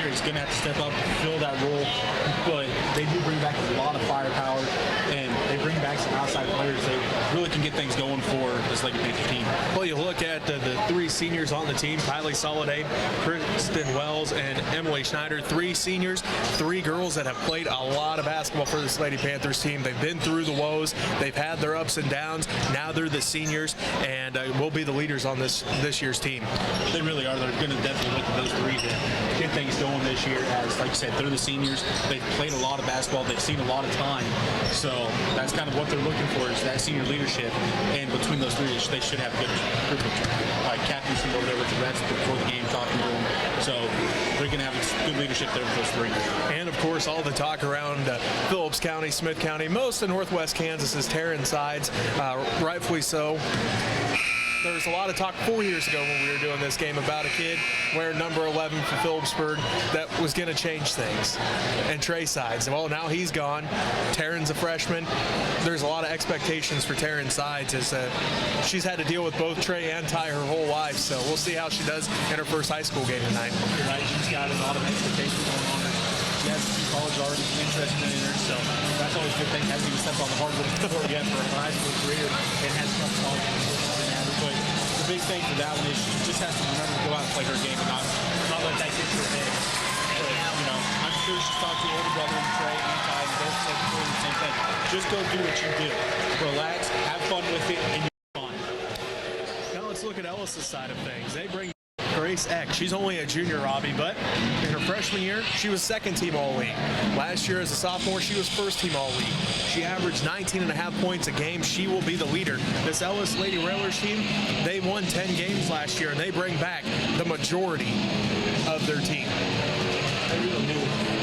year. He's going to have to step up, fill that role. But they do bring back a lot of firepower, and they bring back some outside players that really can get things going for this Lady Panthers team. Well, you look at the three seniors on the team: Kylie Soliday, Kristen Wells, and Emily Schneider. Three seniors, three girls that have played a lot of basketball for this Lady Panthers team. They've been through the woes. They've had their ups and downs. Now they're the seniors, and will be the leaders on this year's team. They really are. They're going to definitely look at those three to get things going this year. As, like you said, they're the seniors. They've played a lot of basketball. They've seen a lot of time. So that's kind of what they're looking for, is that senior leadership. And between those three, they should have a good group of captains over there with the rest before the game talking to them. So they're going to have good leadership there with those three. And, of course, all the talk around Phillips County, Smith County, most of Northwest Kansas is tearing sides, rightfully so. There was a lot of talk 4 years ago when we were doing this game about a kid wearing number 11 for Phillipsburg that was going to change things and Trey Sides. Well, now he's gone. Taryn's a freshman. There's a lot of expectations for Taryn Sides, as she's had to deal with both Trey and Ty her whole life. So we'll see how she does in her first high school game tonight. You're right. She's got a lot of expectations going on. She has college already interested in her, so that's always a good thing. Hasn't even stepped on the hardwood before yet for her high school career, and has some college. But the big thing for that one is she just has to remember to go out and play her game and not let that get to her head. But, I'm sure she's talked to her older brother and Trey and Ty, and both said the same thing. Just go do what you do. Relax, have fun with it, and you're fine. Now let's look at Ellis's side of things. They bring Grace Eck. She's only a junior, Robbie, but in her freshman year, she was second-team All-League. Last year as a sophomore, she was first-team All-League. She averaged 19.5 points a game. She will be the leader. This Ellis Lady Railers team, they won 10 games last year, and they bring back the majority of their team. They really do.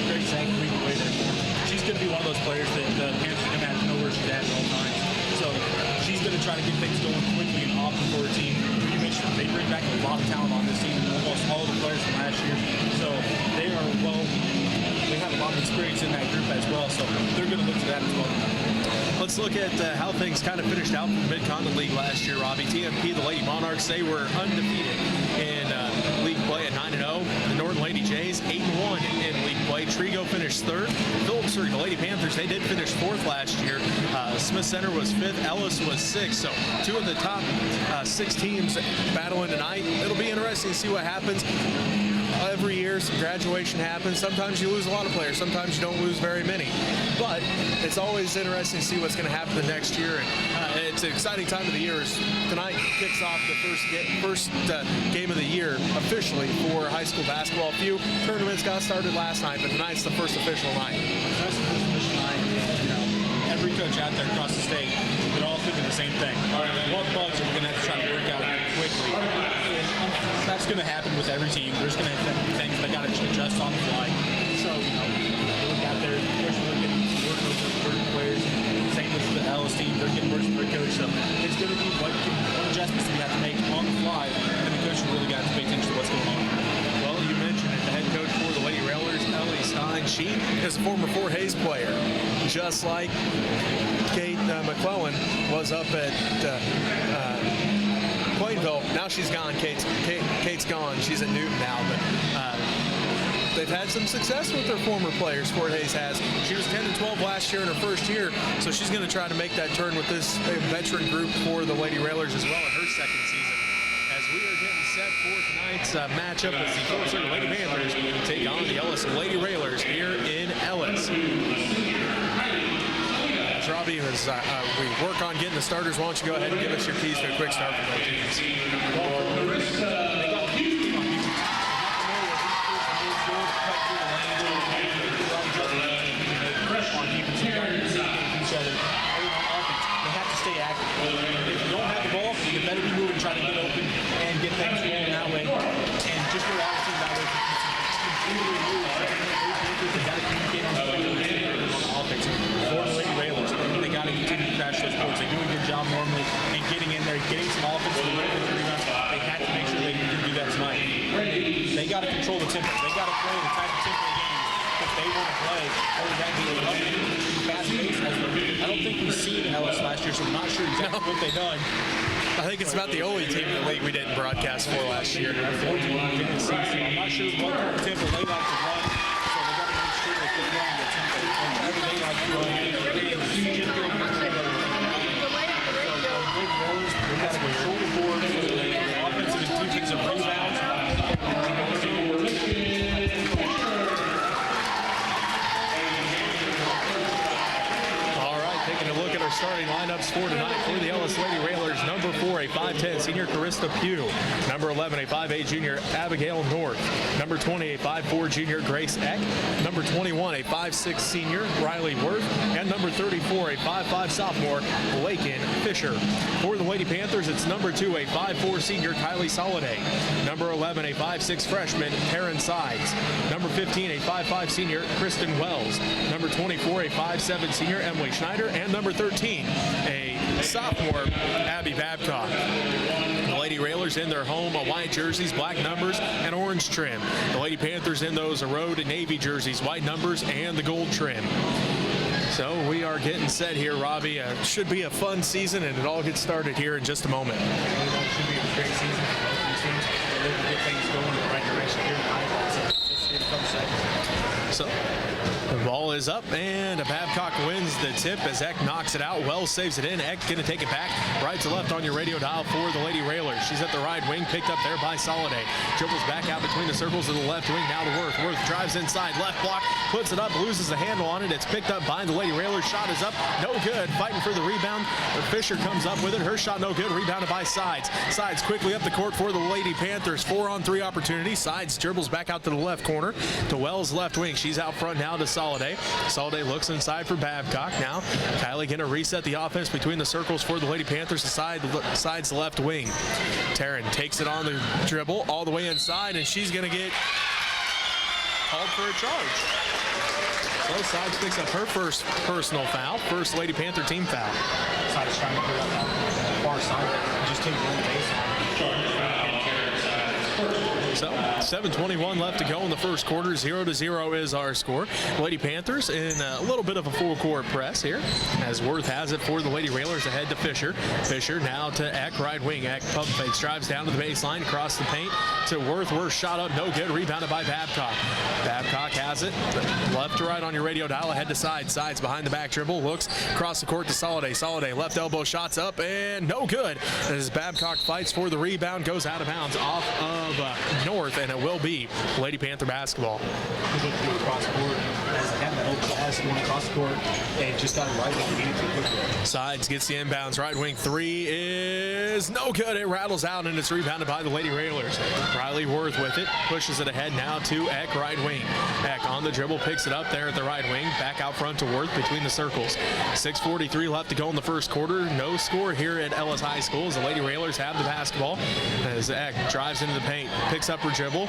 Grace Eck lead the way there. She's going to be one of those players that the Panthers are going to have to know where she's at all times. So she's going to try to get things going quickly and often for her team. You mentioned they bring back a lot of talent on this team, almost all the players from last year. So they are, they have a lot of experience in that group as well. So they're going to look to that as well. Let's look at how things kind of finished out for the Mid-Continent League last year, Robbie. TMP, the Lady Monarchs, they were undefeated in league play at 9-0. The Norton Lady Jays, 8-1 in league play. Trigo finished third. Phillipsburg, the Lady Panthers, they did finish fourth last year. Smith Center was fifth. Ellis was sixth. So two of the top 6 teams battling tonight. It'll be interesting to see what happens. Every year, some graduation happens. Sometimes you lose a lot of players. Sometimes you don't lose very many. But it's always interesting to see what's going to happen the next year. And it's an exciting time of the year. Tonight kicks off the first game of the year officially for high school basketball. A few tournaments got started last night, but tonight's the first official night. Every coach out there across the state, they're all thinking the same thing. All right, what bugs are we going to have to try to work out quickly? That's going to happen with every team. There's going to have to be things they got to adjust on the fly. So, look out there. They're getting work with the players. Same with the Ellis team. They're getting work with their coach. So it's going to be what adjustments we have to make on the fly, and the coach really got to pay attention to what's going on. Well, you mentioned it. The head coach for the Lady Railers, Ellie Stein, she is a former Fort Hays player, just like Kate McClellan was up at Plainville. Now she's gone. Kate's gone. She's at Newton now, but they've had some success with their former players. Fort Hays has. She was 10-12 last year in her first year, so she's going to try to make that turn with this veteran group for the Lady Railers as well in her second season. As we are getting set for tonight's matchup as the Phillipsburg Lady Panthers take on the Ellis Lady Railers here in Ellis. Robbie, as we work on getting the starters, why don't you go ahead and give us your keys to a quick start for both teams. They have to stay active. If you don't have the ball, you better be moving, trying to get open and get things rolling that way. And just relax that way. They got to communicate on the offense. For the Lady Railers, they got to continue to crash those boards. They do a good job normally in getting in there, getting some offense. They have to make sure they can do that tonight. They got to control the tempo. They got to play the type of tempo game that they want to play. Whether that be fast-paced. I don't think we've seen Ellis last year, so I'm not sure exactly what they've done. I think it's about the only team in the league we didn't broadcast for last year. I'm not sure what tempo they like to run. terms of rebounds. Taking a look at our starting lineups for tonight for the Ellis Lady Railers. Number 4, a 5'10" senior Carissa Pugh. Number 11, a 5'8" junior Abigail North. Number 20, a 5'4" junior Grace Eck. Number 21, a 5'6" senior Riley Worth. And number 34, a 5'5" sophomore Lakin Fisher. For the Lady Panthers, it's number 2, a 5'4" senior Kylie Soliday. Number 11, a 5'6" freshman Taryn Sides. Number 15, a 5'5" senior Kristen Wells. Number 24, a 5'7" senior Emily Schneider. And number 13, a sophomore, Abby Babcock. The Lady Railers in their home white jerseys, black numbers, and orange trim. The Lady Panthers in those road and navy jerseys, white numbers, and the gold trim. So we are getting set here, Robbie. Should be a fun season, and it all gets started here in just a moment. It should be a great season for both these teams. They're looking to get things going in the right direction here in Iowa. So just here to come second. So the ball is up, and Babcock wins the tip as Eck knocks it out. Wells saves it in. Eck going to take it back right to left on your radio dial for the Lady Railers. She's at the right wing, picked up there by Soliday. Dribbles back out between the circles to the left wing, now to Worth. Worth drives inside, left block, puts it up, loses the handle on it. It's picked up by the Lady Railers. Shot is up, no good. Fighting for the rebound. Fisher comes up with it. Her shot no good. Rebounded by Sides. Sides quickly up the court for the Lady Panthers. 4-on-3 opportunity. Sides dribbles back out to the left corner to Wells' left wing. She's out front now to Soliday. Soliday looks inside for Babcock. Now Kylie going to reset the offense between the circles for the Lady Panthers to Sides left wing. Taryn takes it on the dribble all the way inside, and she's going to get called for a charge. So Sides picks up her first personal foul, first Lady Panther team foul. Sides trying to put up that far side, just take one base. So 7:21 left to go in the first quarter. 0-0 is our score. Lady Panthers in a little bit of a full court press here as Worth has it for the Lady Railers ahead to Fisher. Fisher now to Eck, right wing. Eck pump fakes, drives down to the baseline, across the paint to Worth. Worth shot up, no good. Rebounded by Babcock. Babcock has it left to right on your radio dial, ahead to Sides. Sides behind the back dribble, looks across the court to Soliday. Soliday left elbow, shots up and no good. As Babcock fights for the rebound, goes out of bounds off of North, and it will be Lady Panther basketball. Look through across the court, had the whole pass going across the court, and just got it right when he needed to quickly. Sides gets the inbounds, right wing three is no good. It rattles out, and it's rebounded by the Lady Railers. Riley Worth with it, pushes it ahead now to Eck, right wing. Eck on the dribble, picks it up there at the right wing, back out front to Worth between the circles. 6:43 left to go in the first quarter. No score here at Ellis High School as the Lady Railers have the basketball. As Eck drives into the paint, picks up her dribble,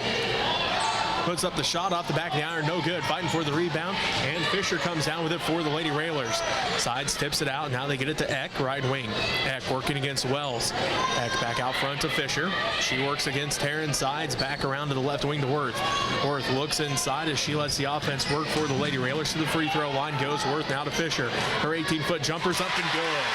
puts up the shot off the back of the iron, no good. Fighting for the rebound, and Fisher comes down with it for the Lady Railers. Sides tips it out, now they get it to Eck, right wing. Eck working against Wells. Eck back out front to Fisher. She works against Taryn. Sides back around to the left wing to Worth. Worth looks inside as she lets the offense work for the Lady Railers. To the free throw line goes Worth, now to Fisher. Her 18-foot jumper's up and good.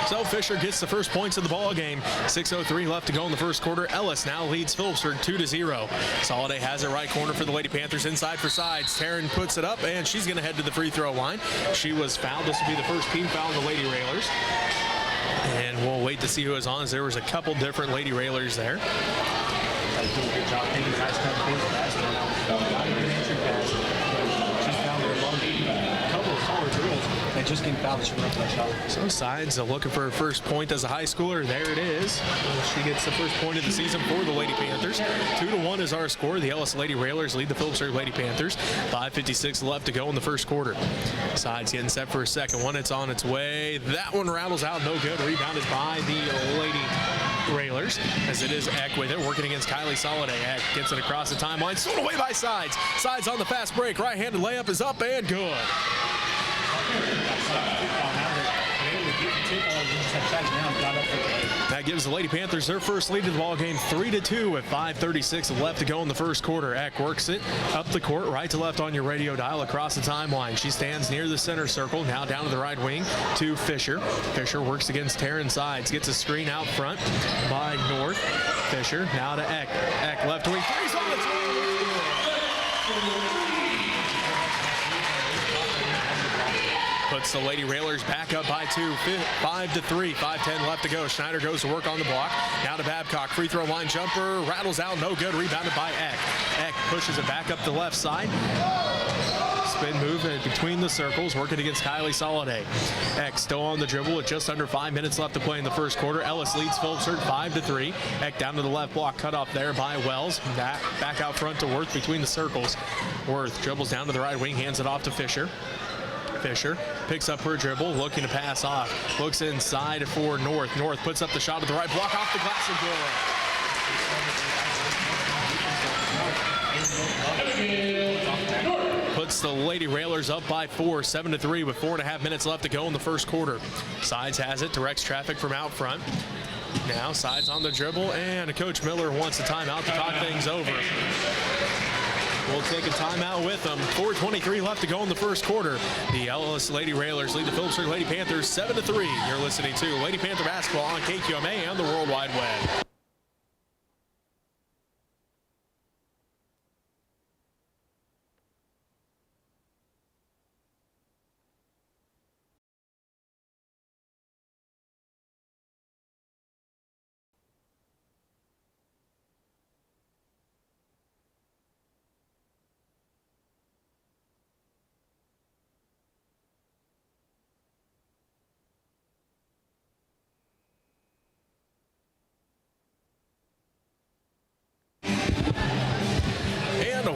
So Fisher gets the first points of the ball game. 6:03 left to go in the first quarter. Ellis now leads Phillipsburg 2-0. Soliday has it right corner for the Lady Panthers, inside for Sides. Taryn puts it up, and she's going to head to the free throw line. She was fouled. This will be the first team foul of the Lady Railers. And we'll wait to see who is on, as there was a couple different Lady Railers there. Doing a good job taking guys cut the field pass. Not a good entry pass. She's found her along a couple of solid drills. And just getting fouled, she went up for that shot. So Sides looking for her first point as a high schooler. There it is. She gets the first point of the season for the Lady Panthers. 2-1 is our score. The Ellis Lady Railers lead the Phillipsburg Lady Panthers. 5:56 left to go in the first quarter. Sides getting set for a second one. It's on its way. That one rattles out, no good. Rebounded by the Lady Railers, as it is Eck with it, working against Kylie Soliday. Eck gets it across the timeline, stolen away by Sides. Sides on the fast break. Right-handed layup is up and good. That gives the Lady Panthers their first lead of the ball game, 3-2 at 5:36 left to go in the first quarter. Eck works it up the court, right to left on your radio dial, across the timeline. She stands near the center circle, now down to the right wing to Fisher. Fisher works against Taryn. Sides, gets a screen out front by North. Fisher now to Eck. Eck left wing, three's on its way. puts the Lady Railers back up by 2, 5-3, 5:10 left to go. Schneider goes to work on the block. Now to Babcock, free throw line jumper, rattles out, no good, rebounded by Eck. Eck pushes it back up the left side. Spin move between the circles, working against Kylie Soliday. Eck still on the dribble with just under 5 minutes left to play in the first quarter. Ellis leads Phillipsburg 5-3. Eck down to the left block, cut off there by Wells. Back out front to Worth between the circles. Worth dribbles down to the right wing, hands it off to Fisher. Fisher picks up her dribble, looking to pass off. Looks inside for North. North puts up the shot at the right block, off the glass and good. Puts the Lady Railers up by 4, 7-3 with 4.5 minutes left to go in the first quarter. Sides has it, directs traffic from out front. Now Sides on the dribble, and Coach Miller wants a timeout to talk things over. We'll take a timeout with them. 4:23 left to go in the first quarter. The Ellis Lady Railers lead the Phillipsburg Lady Panthers 7-3. You're listening to Lady Panther basketball on KQMA and the World Wide Web.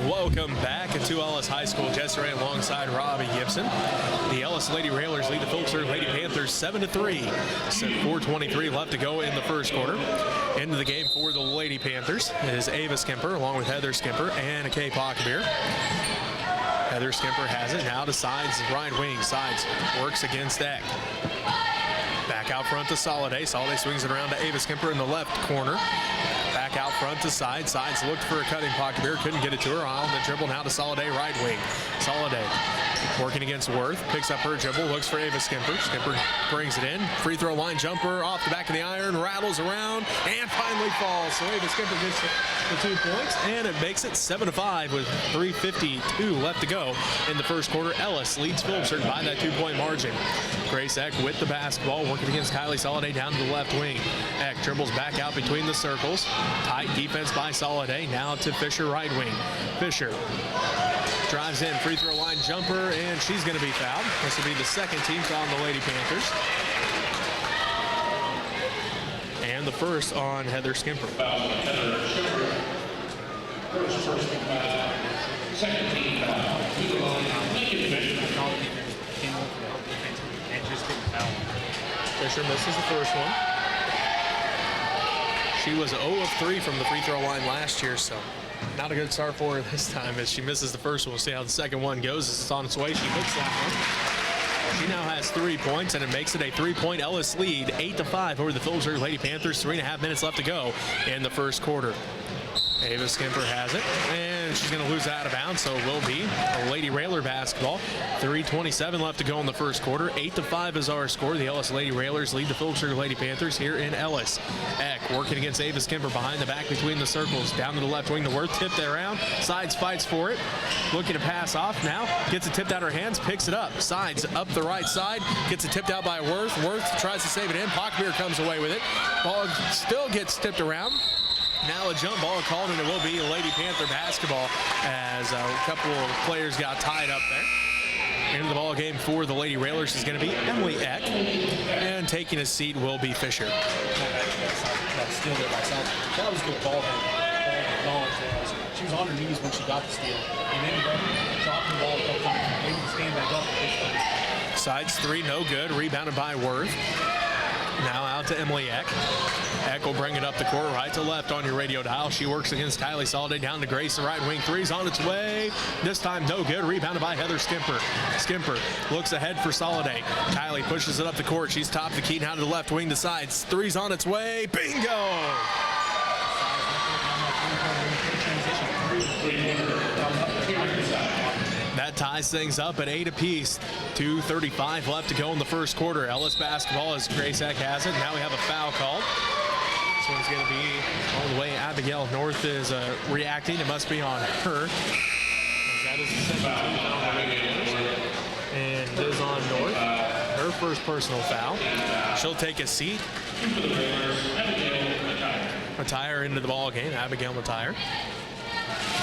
Welcome back to Ellis High School. Jesse Ray alongside Robbie Gibson. The Ellis Lady Railers lead the Phillipsburg Lady Panthers 7-3. 4:23 left to go in the first quarter. Into the game for the Lady Panthers is Ava Skimper along with Heather Skimper and Kay Pockbeer. Heather Skimper has it now to Sides, right wing. Sides works against Eck. Back out front to Soliday. Soliday swings it around to Ava Skimper in the left corner. Back out front to Sides. Sides looked for a cutting Pockbeer, couldn't get it to her. On the dribble now to Soliday, right wing. Soliday working against Worth, picks up her dribble, looks for Ava Skimper. Skimper brings it in. Free throw line jumper off the back of the iron, rattles around, and finally falls. So Ava Skimper gets the 2 points, and it makes it 7-5 with 3:52 left to go in the first quarter. Ellis leads Phillipsburg by that 2-point margin. Grace Eck with the basketball, working against Kylie Soliday down to the left wing. Eck dribbles back out between the circles. Tight defense by Soliday. Now to Fisher, right wing. Fisher drives in, free throw line jumper, and she's going to be fouled. This will be the second team foul on the Lady Panthers. And the first on Heather Skimper. Second team foul. Fisher misses the first one. She was 0 of 3 from the free throw line last year, so not a good start for her this time as she misses the first one. We'll see how the second one goes as it's on its way. She hits that one. She now has 3 points, and it makes it a 3-point Ellis lead, 8-5 over the Phillipsburg Lady Panthers. 3.5 minutes left to go in the first quarter. Ava Skimper has it, and she's going to lose out of bounds, so it will be a Lady Railer basketball. 3:27 left to go in the first quarter. 8-5 is our score. The Ellis Lady Railers lead the Phillipsburg Lady Panthers here in Ellis. Eck working against Ava Skimper behind the back between the circles. Down to the left wing, the Worth tipped it around. Sides fights for it. Looking to pass off now. Gets it tipped out of her hands, picks it up. Sides up the right side. Gets it tipped out by Worth. Worth tries to save it in. Pockbeer comes away with it. Ball still gets tipped around. Now a jump ball called, and it will be a Lady Panther basketball as a couple of players got tied up there. Into the ball game for the Lady Railers is going to be Emily Eck, and taking a seat will be Fisher. Steal there by South. That was good ball. She was on her knees when she got the steal, and then dropped the ball a couple times, able to stand back up. Sides 3, no good. Rebounded by Worth. Now out to Emily Eck. Eck will bring it up the court, right to left on your radio dial. She works against Kylie Soliday down to Grace, the right wing. Three's on its way. This time no good. Rebounded by Heather Skimper. Skimper looks ahead for Soliday. Kylie pushes it up the court. She's top of the key now to the left wing to sides. Three's on its way. Bingo! That ties things up at 8 apiece. 2:35 left to go in the first quarter. Ellis basketball as Grace Eck has it. Now we have a foul called. This one's going to be on the way. Abigail North is reacting. It must be on her. That is the second team foul. and is on North. Her first personal foul. She'll take a seat. Matire into the ball game. Abigail Matire.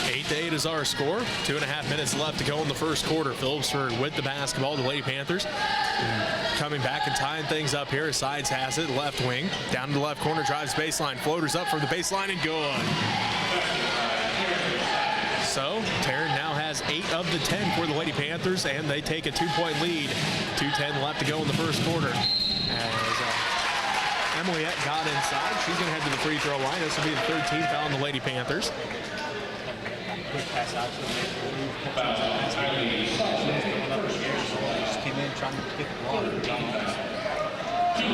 8-8 is our score. 2.5 minutes left to go in the first quarter. Phillipsburg with the basketball. The Lady Panthers coming back and tying things up here. Sides has it. Left wing. Down to the left corner. Drives baseline. Floaters up from the baseline and good. So Tarrant now has 8 of the 10 for the Lady Panthers, and they take a 2-point lead. 2:10 left to go in the first quarter. As Emily Eck got inside, she's going to head to the free throw line. This will be the 13th foul on the Lady Panthers. Quick pass out to the just came in trying to get the ball.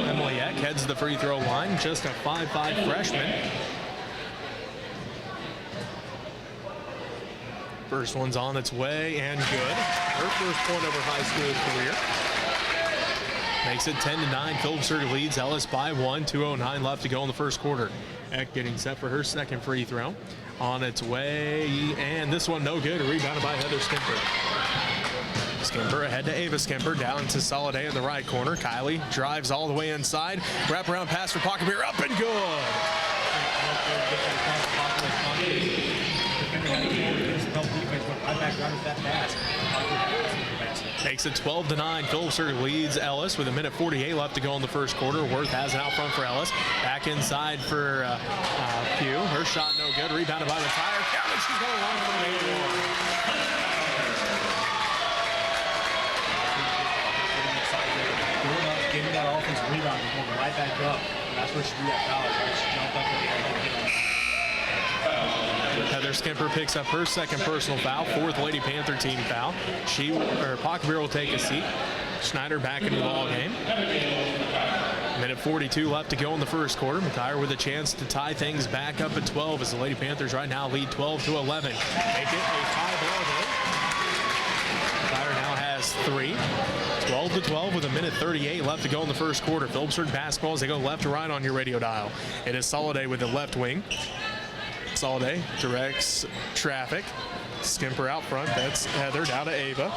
Emily Eck heads to the free throw line, just a 5'5" freshman. First one's on its way and good. Her first point of her high school career. Makes it 10-9. Phillipsburg leads Ellis by 1. 2:09 left to go in the first quarter. Eck getting set for her second free throw. On its way, and this one no good. Rebounded by Heather Skimper. Skimper ahead to Ava Skimper, down to Soliday in the right corner. Kylie drives all the way inside. Wraparound pass for Pocketbeer, up and good. Makes it 12-9. Phillipsburg leads Ellis with 1:48 left to go in the first quarter. Worth has it out front for Ellis. Back inside for Pugh. Her shot no good. Rebounded by Matire. Counted. She's going long for the 8-1. Giving that offensive rebound and going right back up. And that's where she drew that foul. Right? She jumped up in the air and hit on. Heather Skimper picks up her second personal foul, 4th Lady Panther team foul. Pocketbeer will take a seat. Schneider back into the ball game. 1:42 left to go in the first quarter. Matire with a chance to tie things back up at 12 as the Lady Panthers right now lead 12-11. Make it a tie ball game. Matire now has 3. 12-12 with 1:38 left to go in the first quarter. Phillipsburg basketball as they go left to right on your radio dial. It is Soliday with the left wing. Soliday directs traffic. Skimper out front. That's Heather down to Ava.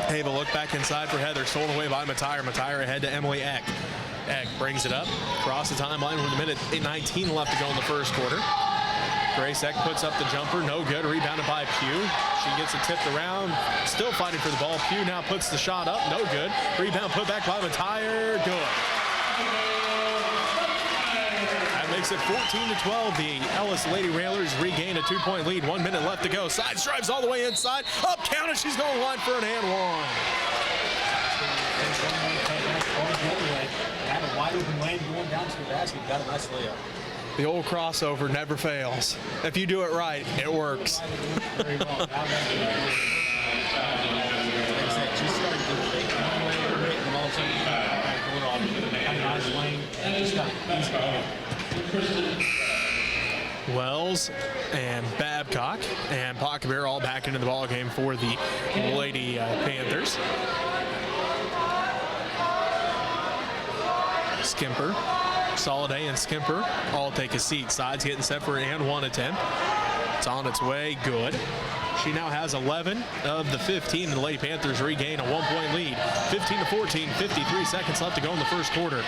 Ava look back inside for Heather. Stolen away by Matire. Matire ahead to Emily Eck. Eck brings it up. Across the timeline with 1:19 left to go in the first quarter. Grace Eck puts up the jumper. No good. Rebounded by Pugh. She gets it tipped around. Still fighting for the ball. Pugh now puts the shot up. No good. Rebound put back by Matire. Good. Makes it 14-12. The Ellis Lady Railers regain a 2-point lead. 1 minute left to go. Sides drives all the way inside. Up counted. She's going to line for an and one. Had a wide open lane going down to the basket. Got a nice layup. The old crossover never fails. If you do it right, it works. Very well. She started to fake one way and all of a sudden going on. Had a nice lane. Just got easy going. Wells and Babcock and Pocketbeer all back into the ball game for the Lady Panthers. Skimper, Soliday and Skimper all take a seat. Sides getting set for an and one attempt. It's on its way. Good. She now has 11 of the 15, and the Lady Panthers regain a 1-point lead. 15-14, 53 seconds left to go in the first quarter.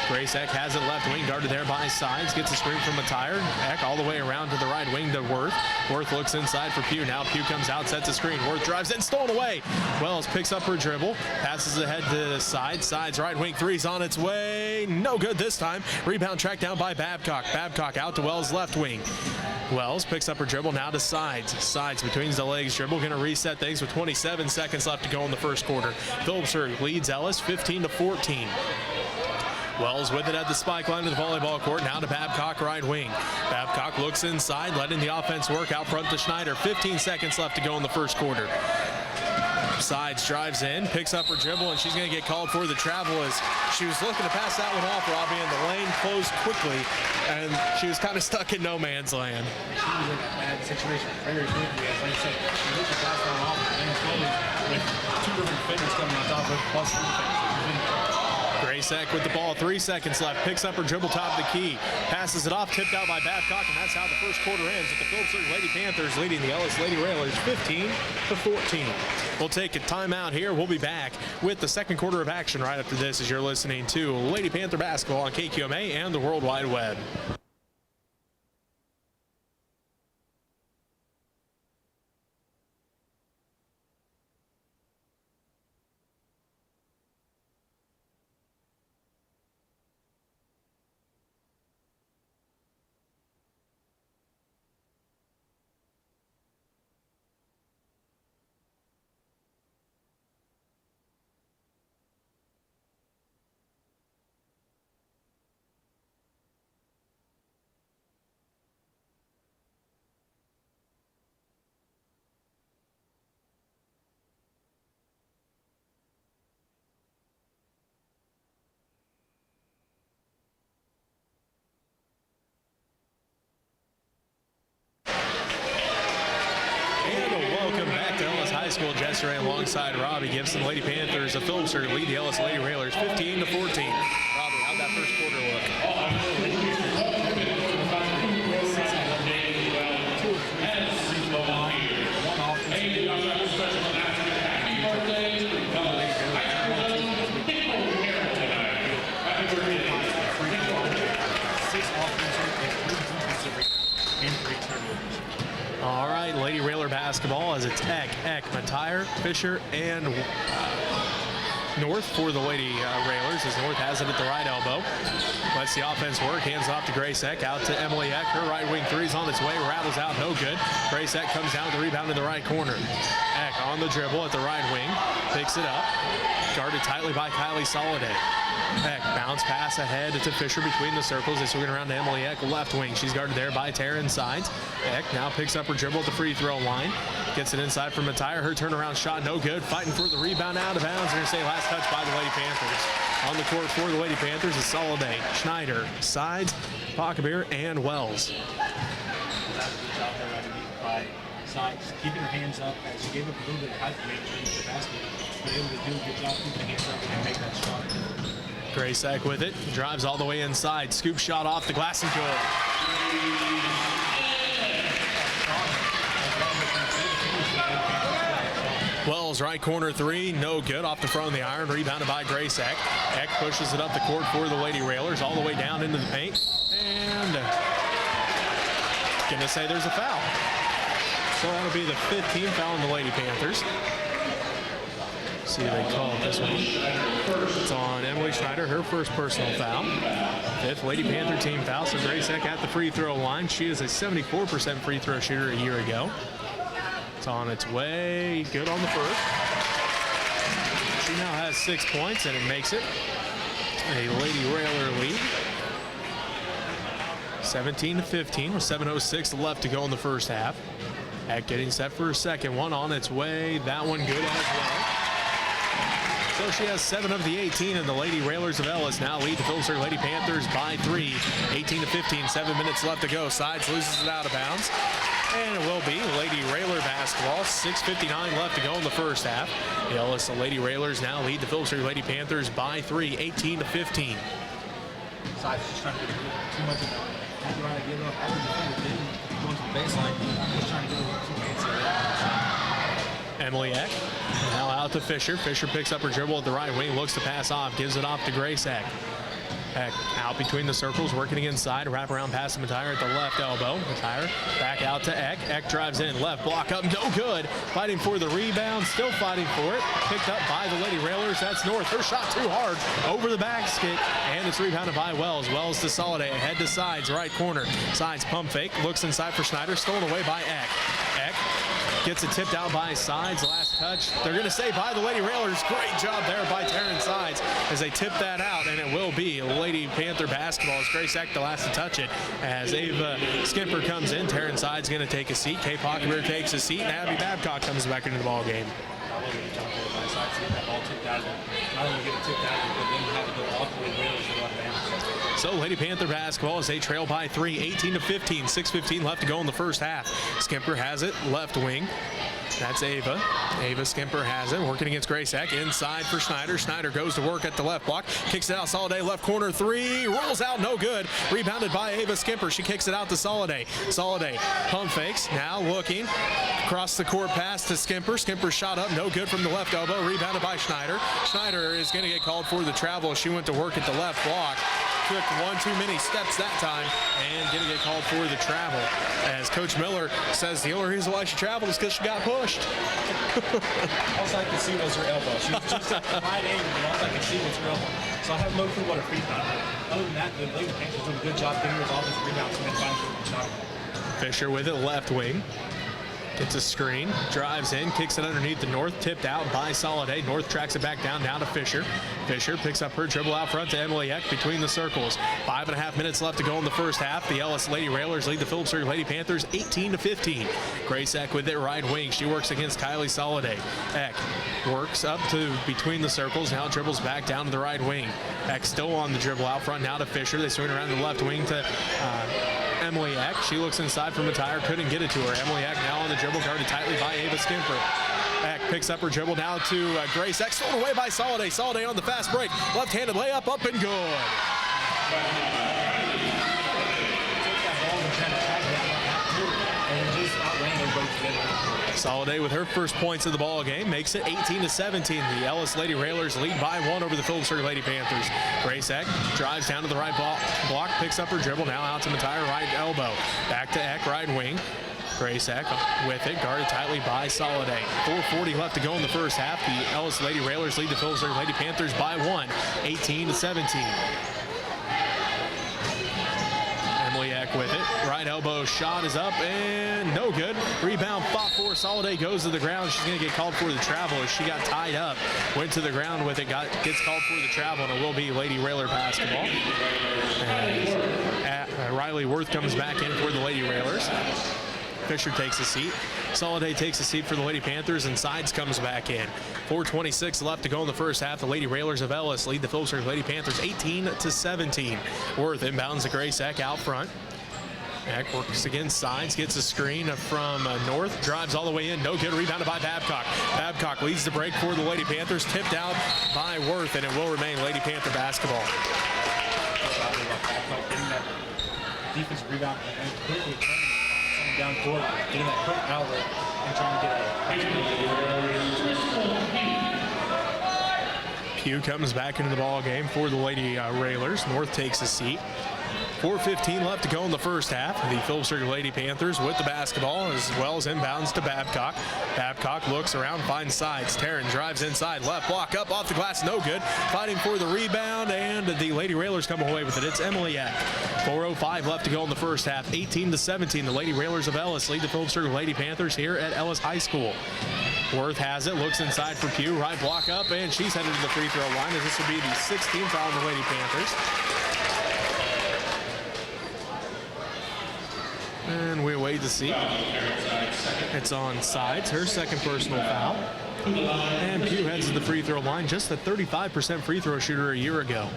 Grace Eck has it left wing, guarded there by Sides, gets a screen from Matire. Eck all the way around to the right wing to Worth. Worth looks inside for Pugh. Now Pugh comes out, sets a screen. Worth drives in, stolen away. Wells picks up her dribble, passes ahead to Sides. Sides right wing, three's on its way. No good this time. Rebound tracked down by Babcock. Babcock out to Wells left wing. Wells picks up her dribble now to Sides. Sides between the legs dribble, going to reset things with 27 seconds left to go in the first quarter. Phillipsburg leads Ellis 15-14. Wells with it at the spike line of the volleyball court. Now to Babcock, right wing. Babcock looks inside, letting the offense work out front to Schneider. 15 seconds left to go in the first quarter. Sides drives in, picks up her dribble, and she's going to get called for the travel as she was looking to pass that one off, Robbie, and the lane closed quickly, and she was kind of stuck in no man's land. She was in a bad situation very quickly. As like I said, she looked to pass that one off, and slowly with 2 different defenders coming on top of it, plus defense. Graysack with the ball, 3 seconds left, picks up her dribble top of the key, passes it off, tipped out by Babcock, and that's how the first quarter ends with the Phillipsburg Lady Panthers leading the Ellis Lady Railers 15-14. We'll take a timeout here. We'll be back with the second quarter of action right after this as you're listening to Lady Panther basketball on KQMA and the World Wide Web. School. Jesse Ray alongside Robbie Gibson. Lady Panthers of Phillipsburg lead the Ellis Lady Railers 15-14. Robbie, how'd that first quarter look? All right, Lady Railer basketball as it's Eck, Matire, Fisher, and North for the Lady Railers as North has it at the right elbow. Lets the offense work, hands off to Grace Eck, out to Emily Eck. Her right wing three's on its way, rattles out, no good. Grace Eck comes down with the rebound in the right corner. Eck on the dribble at the right wing, picks it up, guarded tightly by Kylie Soliday. Eck, bounce pass ahead to Fisher between the circles. They swing it around to Emily Eck, left wing. She's guarded there by Taryn Sides. Eck now picks up her dribble at the free throw line. Gets it inside from Matire. Her turnaround shot, no good. Fighting for the rebound out of bounds. They're going to say last touch by the Lady Panthers. On the court for the Lady Panthers is Soliday, Schneider, Sides, Pockebeer, and Wells. By Sides, keeping her hands up as she gave up a little bit of height to make the basket. But able to do a good job keeping her hands up and make that shot. Graysack with it, drives all the way inside, scoop shot off the glass and goal. Wells right corner three, no good, off the front of the iron, rebounded by Graysack. Eck pushes it up the court for the Lady Railers, all the way down into the paint, and gonna say there's a foul. So that'll be the 15th foul on the Lady Panthers. See if they call it this one. It's on Emily Schneider, her first personal foul. 5th Lady Panther team foul, so Graysack at the free throw line. She is a 74% free throw shooter a year ago. It's on its way, good on the first. She now has 6 points, and it makes it a Lady Railer lead. 17-15 with 7:06 left to go in the first half. Eck getting set for her second one, on its way. That one good as well. So she has 7 of the 18, and the Lady Railers of Ellis now lead the Phillipsburg Lady Panthers by 3. 18-15, 7 minutes left to go. Sides loses it out of bounds. And it will be Lady Railer basketball. 6:59 left to go in the first half. The Ellis Lady Railers now lead the Phillipsburg Lady Panthers by 3, 18-15. Sides just trying to get too much of it. Trying to give up after the defender, going to the baseline. Just trying to get a little too fancy. Emily Eck now out to Fisher. Fisher picks up her dribble at the right wing, looks to pass off, gives it off to Graysack. Eck out between the circles, working inside, wraparound pass to Matire at the left elbow. Matire back out to Eck. Eck drives in, left block up, no good. Fighting for the rebound, still fighting for it. Picked up by the Lady Railers, that's North. Her shot too hard, over the basket, and it's rebounded by Wells. Wells to Soliday, ahead to Sides, right corner. Sides pump fake, looks inside for Schneider, stolen away by Eck. Eck gets it tipped out by Sides, last touch. They're going to say by the Lady Railers. Great job there by Taryn Sides as they tip that out, and it will be Lady Panther basketball as Grace Eck the last to touch it. As Ava Skimper comes in, Taryn Sides going to take a seat. Kay Pockebeer takes a seat, and Abby Babcock comes back into the ball game. I love it. By Sides, get that ball tipped out. Not only get it tipped out, but then have it go off the Railers to left bounds. So Lady Panther basketball as they trail by 3, 18-15, 6:15 left to go in the first half. Skimper has it, left wing. That's Ava. Ava Skimper has it, working against Grace Eck. Inside for Schneider. Schneider goes to work at the left block. Kicks it out, Soliday, left corner, 3. Rolls out, no good. Rebounded by Ava Skimper. She kicks it out to Soliday. Soliday pump fakes, now looking. Across the court pass to Skimper. Skimper shot up, no good from the left elbow. Rebounded by Schneider. Schneider is going to get called for the travel. She went to work at the left block. Took one too many steps that time and going to get called for the travel. As Coach Miller says the only reason why she traveled is because she got pushed. Also, I could see was her elbow. She was just at the right angle, but also I could see was her elbow. So I have no clue what her feet are. Other than that, the Lady Panthers doing a good job getting those offensive rebounds and then finally the shot. Fisher with it, left wing. Gets a screen, drives in, kicks it underneath the North, tipped out by Soliday. North tracks it back down to Fisher. Fisher picks up her dribble out front to Emily Eck between the circles. 5.5 minutes left to go in the first half. The Ellis Lady Railers lead the Phillipsburg Lady Panthers 18-15. Grace Eck with it right wing. She works against Kylie Soliday. Eck works up to between the circles, now dribbles back down to the right wing. Eck still on the dribble out front now to Fisher. They swing around the left wing to Emily Eck. She looks inside from a tire, couldn't get it to her. Emily Eck now on the dribble, guarded tightly by Ava Skimper. Eck picks up her dribble now to Grace Eck, stolen away by Soliday. Soliday on the fast break, left-handed layup, up and good. Soliday with her first points of the ball game makes it 18-17. The Ellis Lady Railers lead by 1 over the Phillipsburg Lady Panthers. Grace Eck drives down to the right block, picks up her dribble, now out to Matire, right elbow. Back to Eck, right wing. Grace Eck with it, guarded tightly by Soliday. 4:40 left to go in the first half. The Ellis Lady Railers lead the Phillipsburg Lady Panthers by 1, 18-17. Emily Eck with it. Right elbow shot is up and no good. Rebound fought for. Soliday goes to the ground. She's going to get called for the travel as she got tied up. Went to the ground with it, gets called for the travel, and it will be Lady Railer basketball. And Riley Worth comes back in for the Lady Railers. Fisher takes a seat. Soliday takes a seat for the Lady Panthers, and Sides comes back in. 4:26 left to go in the first half. The Lady Railers of Ellis lead the Phillipsburg Lady Panthers 18-17. Worth inbounds to Grace Eck out front. Eck works against Sides, gets a screen from North, drives all the way in, no good, rebounded by Babcock. Babcock leads the break for the Lady Panthers, tipped out by Worth, and it will remain Lady Panther basketball. Defensive rebound and quickly turning down court, getting that quick outlet and trying to get a Pugh comes back into the ball game for the Lady Railers. North takes a seat. 4:15 left to go in the first half. The Phillipsburg Lady Panthers with the basketball as well as inbounds to Babcock. Babcock looks around, finds Sides. Taryn drives inside, left block up off the glass, no good. Fighting for the rebound, and the Lady Railers come away with it. It's Emily Eck. 4:05 left to go in the first half. 18-17. The Lady Railers of Ellis lead the Phillipsburg Lady Panthers here at Ellis High School. Worth has it, looks inside for Pugh, right block up, and she's headed to the free throw line as this will be the 16th foul on the Lady Panthers. And we wait to see. It's on Sides, her second personal foul. And Pugh heads to the free throw line, just a 35% free throw shooter a year ago.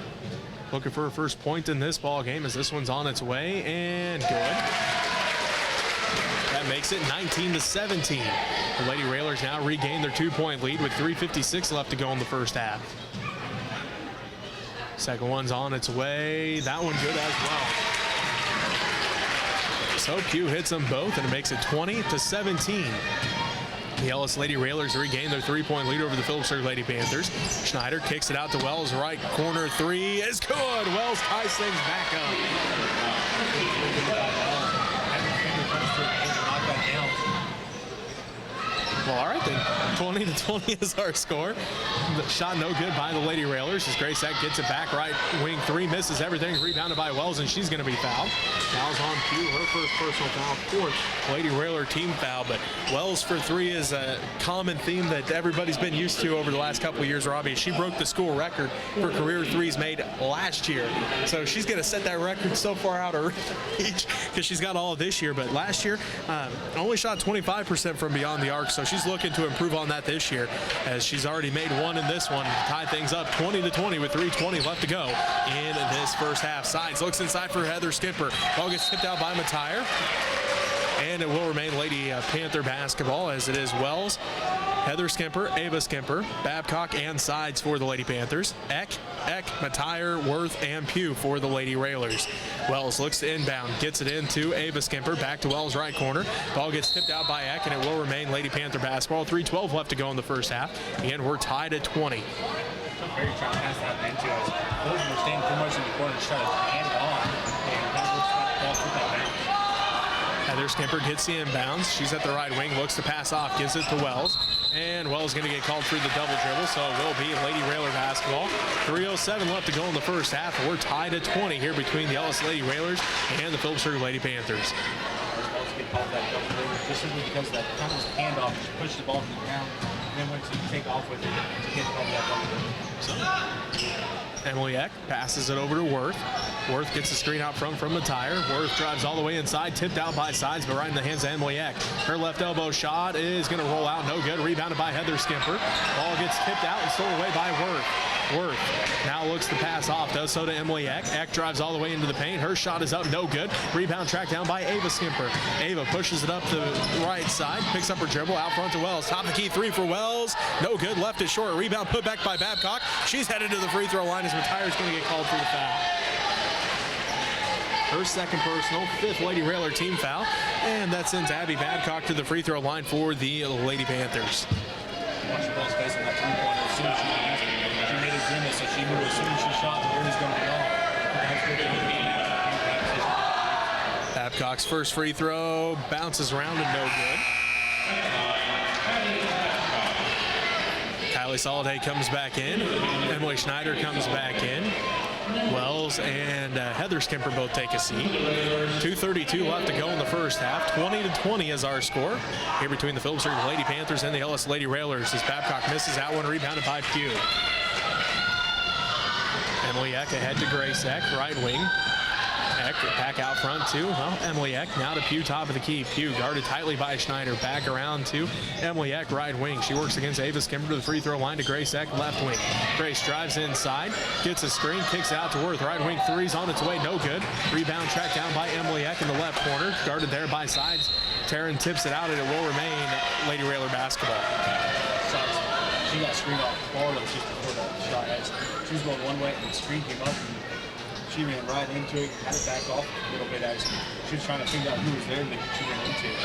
Looking for her first point in this ball game as this one's on its way, and good. That makes it 19-17. The Lady Railers now regain their 2-point lead with 3:56 left to go in the first half. Second one's on its way. That one good as well. So Pugh hits them both, and it makes it 20-17. The Ellis Lady Railers regain their 3-point lead over the Phillipsburg Lady Panthers. Schneider kicks it out to Wells, right corner, 3 is good. Wells ties things back up. Well, all right then. 20-20 is our score. The shot no good by the Lady Railers as Grace Eck gets it back, right wing 3, misses everything, rebounded by Wells, and she's going to be fouled. Foul's on Pugh, her first personal foul, fourth Lady Railer team foul, but Wells for 3 is a common theme that everybody's been used to over the last couple of years, Robbie. She broke the school record for career threes made last year, so she's going to set that record so far out of reach because she's got all of this year, but last year only shot 25% from beyond the arc, so she's she's looking to improve on that this year, as she's already made one in this one. Tie things up 20-20 with 3:20 left to go in this first half. Sides looks inside for Heather Skipper. Ball gets tipped out by Matire. And it will remain Lady Panther basketball, as it is Wells, Heather Skimper, Ava Skimper, Babcock, and Sides for the Lady Panthers. Eck, Matire, Worth, and Pugh for the Lady Railers. Wells looks to inbound, gets it into Ava Skimper, back to Wells' right corner. Ball gets tipped out by Eck, and it will remain Lady Panther basketball. 3:12 left to go in the first half, and we're tied at 20. Very trying to pass that into us. Those were staying too much in the corner, trying to hand it off, and that looks like the ball took that back. Heather Skimper gets the inbounds. She's at the right wing, looks to pass off, gives it to Wells. And Wells going to get called through the double dribble, so it will be Lady Railer basketball. 3:07 left to go in the first half. We're tied at 20 here between the Ellis Lady Railers and the Phillipsburg Lady Panthers. Wells get called that double dribble just simply because that kind of handoff, she pushed the ball to the ground, and then went to take off with it to get called that double dribble. So Emily Eck passes it over to Worth. Worth gets the screen out front from Matire. Worth drives all the way inside, tipped out by Sides, but right in the hands of Emily Eck. Her left elbow shot is going to roll out, no good. Rebounded by Heather Skimper. Ball gets tipped out and stolen away by Worth. Worth now looks to pass off, does so to Emily Eck. Eck drives all the way into the paint. Her shot is up, no good. Rebound tracked down by Ava Skimper. Ava pushes it up the right side, picks up her dribble out front to Wells. Top of the key three for Wells. No good, left is short. Rebound put back by Babcock. She's headed to the free throw line as Matire is going to get called for the foul. Her second personal, fifth Lady Railer team foul. And that sends Abby Babcock to the free throw line for the Lady Panthers. Watch the ball's face on that three-pointer as soon as she used it. She made a grimace, so she knew as soon as she shot, the birdie's going to be off. Babcock's first free throw bounces around and no good. Kylie Soliday comes back in. Emily Schneider comes back in. Wells and Heather Skimper both take a seat. 2:32 left to go in the first half. 20-20 is our score here between the Phillipsburg Lady Panthers and the Ellis Lady Railers, as Babcock misses that one, rebounded by Pugh. Emily Eck ahead to Grace Eck, right wing. Eck back out front to, well, Emily Eck now to Pugh, top of the key. Pugh guarded tightly by Schneider, back around to Emily Eck, right wing. She works against Ava Skimper to the free throw line to Grace Eck, left wing. Grace drives inside, gets a screen, kicks out to Worth. Right wing three's on its way, no good. Rebound tracked down by Emily Eck in the left corner, guarded there by Sides. Taryn tips it out, and it will remain Lady Railer basketball. She got screened off the ball just before the shot. She was going one way, and the screen came up, and she ran right into it, had it back off a little bit. She was trying to figure out who was there, and she ran into it.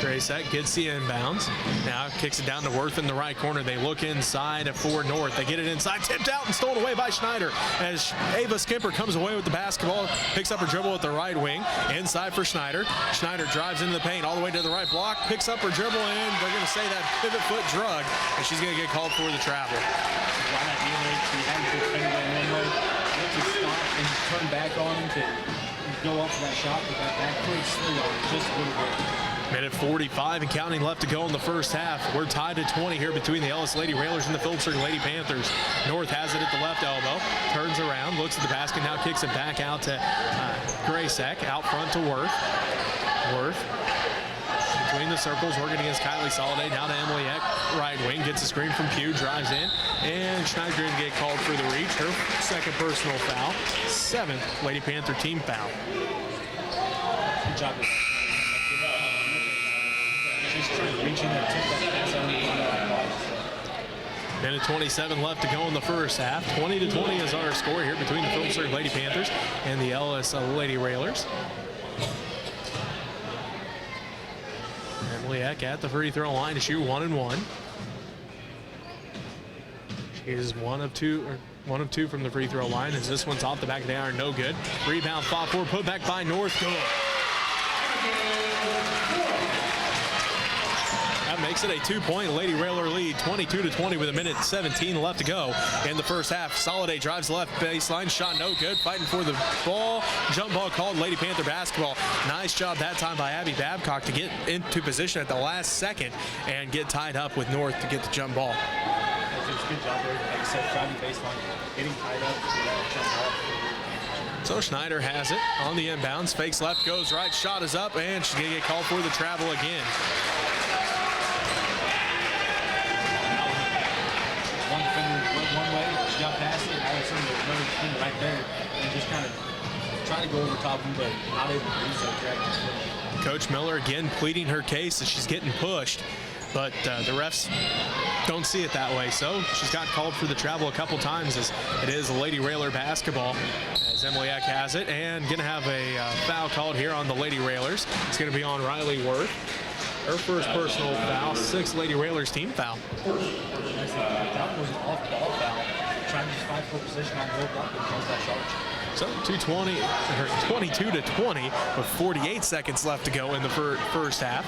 Grace Eck gets the inbounds. Now kicks it down to Worth in the right corner. They look inside for North. They get it inside, tipped out and stolen away by Schneider as Ava Skimper comes away with the basketball, picks up her dribble at the right wing. Inside for Schneider. Schneider drives into the paint all the way to the right block, picks up her dribble, and they're going to say that pivot foot drug, and she's going to get called for the travel. Why not the other way? She had to put finger in one way, to stop and turn back on him to go up for that shot, but that back foot slid on it just a little bit. Minute 45 and counting left to go in the first half. We're tied at 20 here between the Ellis Lady Railers and the Phillipsburg Lady Panthers. North has it at the left elbow, turns around, looks at the basket, now kicks it back out to Grace Eck, out front to Worth. Worth between the circles, working against Kylie Soliday, down to Emily Eck, right wing, gets a screen from Pugh, drives in, and Schneider didn't get called for the reach. Her second personal foul, seventh Lady Panther team foul. Good job. She's trying to reach in there, take that pass out. Minute 27 left to go in the first half. 20-20 is our score here between the Phillipsburg Lady Panthers and the Ellis Lady Railers. Emily Eck at the free throw line to shoot 1 and 1. She is one of two from the free throw line, as this one's off the back of the iron, no good. Rebound fought for, put back by North, good. That makes it a 2-point Lady Railer lead, 22-20 with a minute 17 left to go in the first half. Soliday drives left baseline, shot no good, fighting for the ball. Jump ball called Lady Panther basketball. Nice job that time by Abby Babcock to get into position at the last second and get tied up with North to get the jump ball. Good job there. Like I said, driving baseline, getting tied up, jump ball. So Schneider has it on the inbounds, fakes left, goes right, shot is up, and she's going to get called for the travel again. freshman right there and just kind of trying to go over top of him, but not able to do so. Coach Miller again pleading her case that she's getting pushed, but the refs don't see it that way. So she's got called for the travel a couple times, as it is a Lady Railer basketball, as Emily Eck has it, and going to have a foul called here on the Lady Railers. It's going to be on Riley Worth. Her first personal foul, 6th Lady Railers team foul. That was an off-ball foul, trying to just fight for position on the low block and close that charge. So 22 to 20 with 48 seconds left to go in the first half.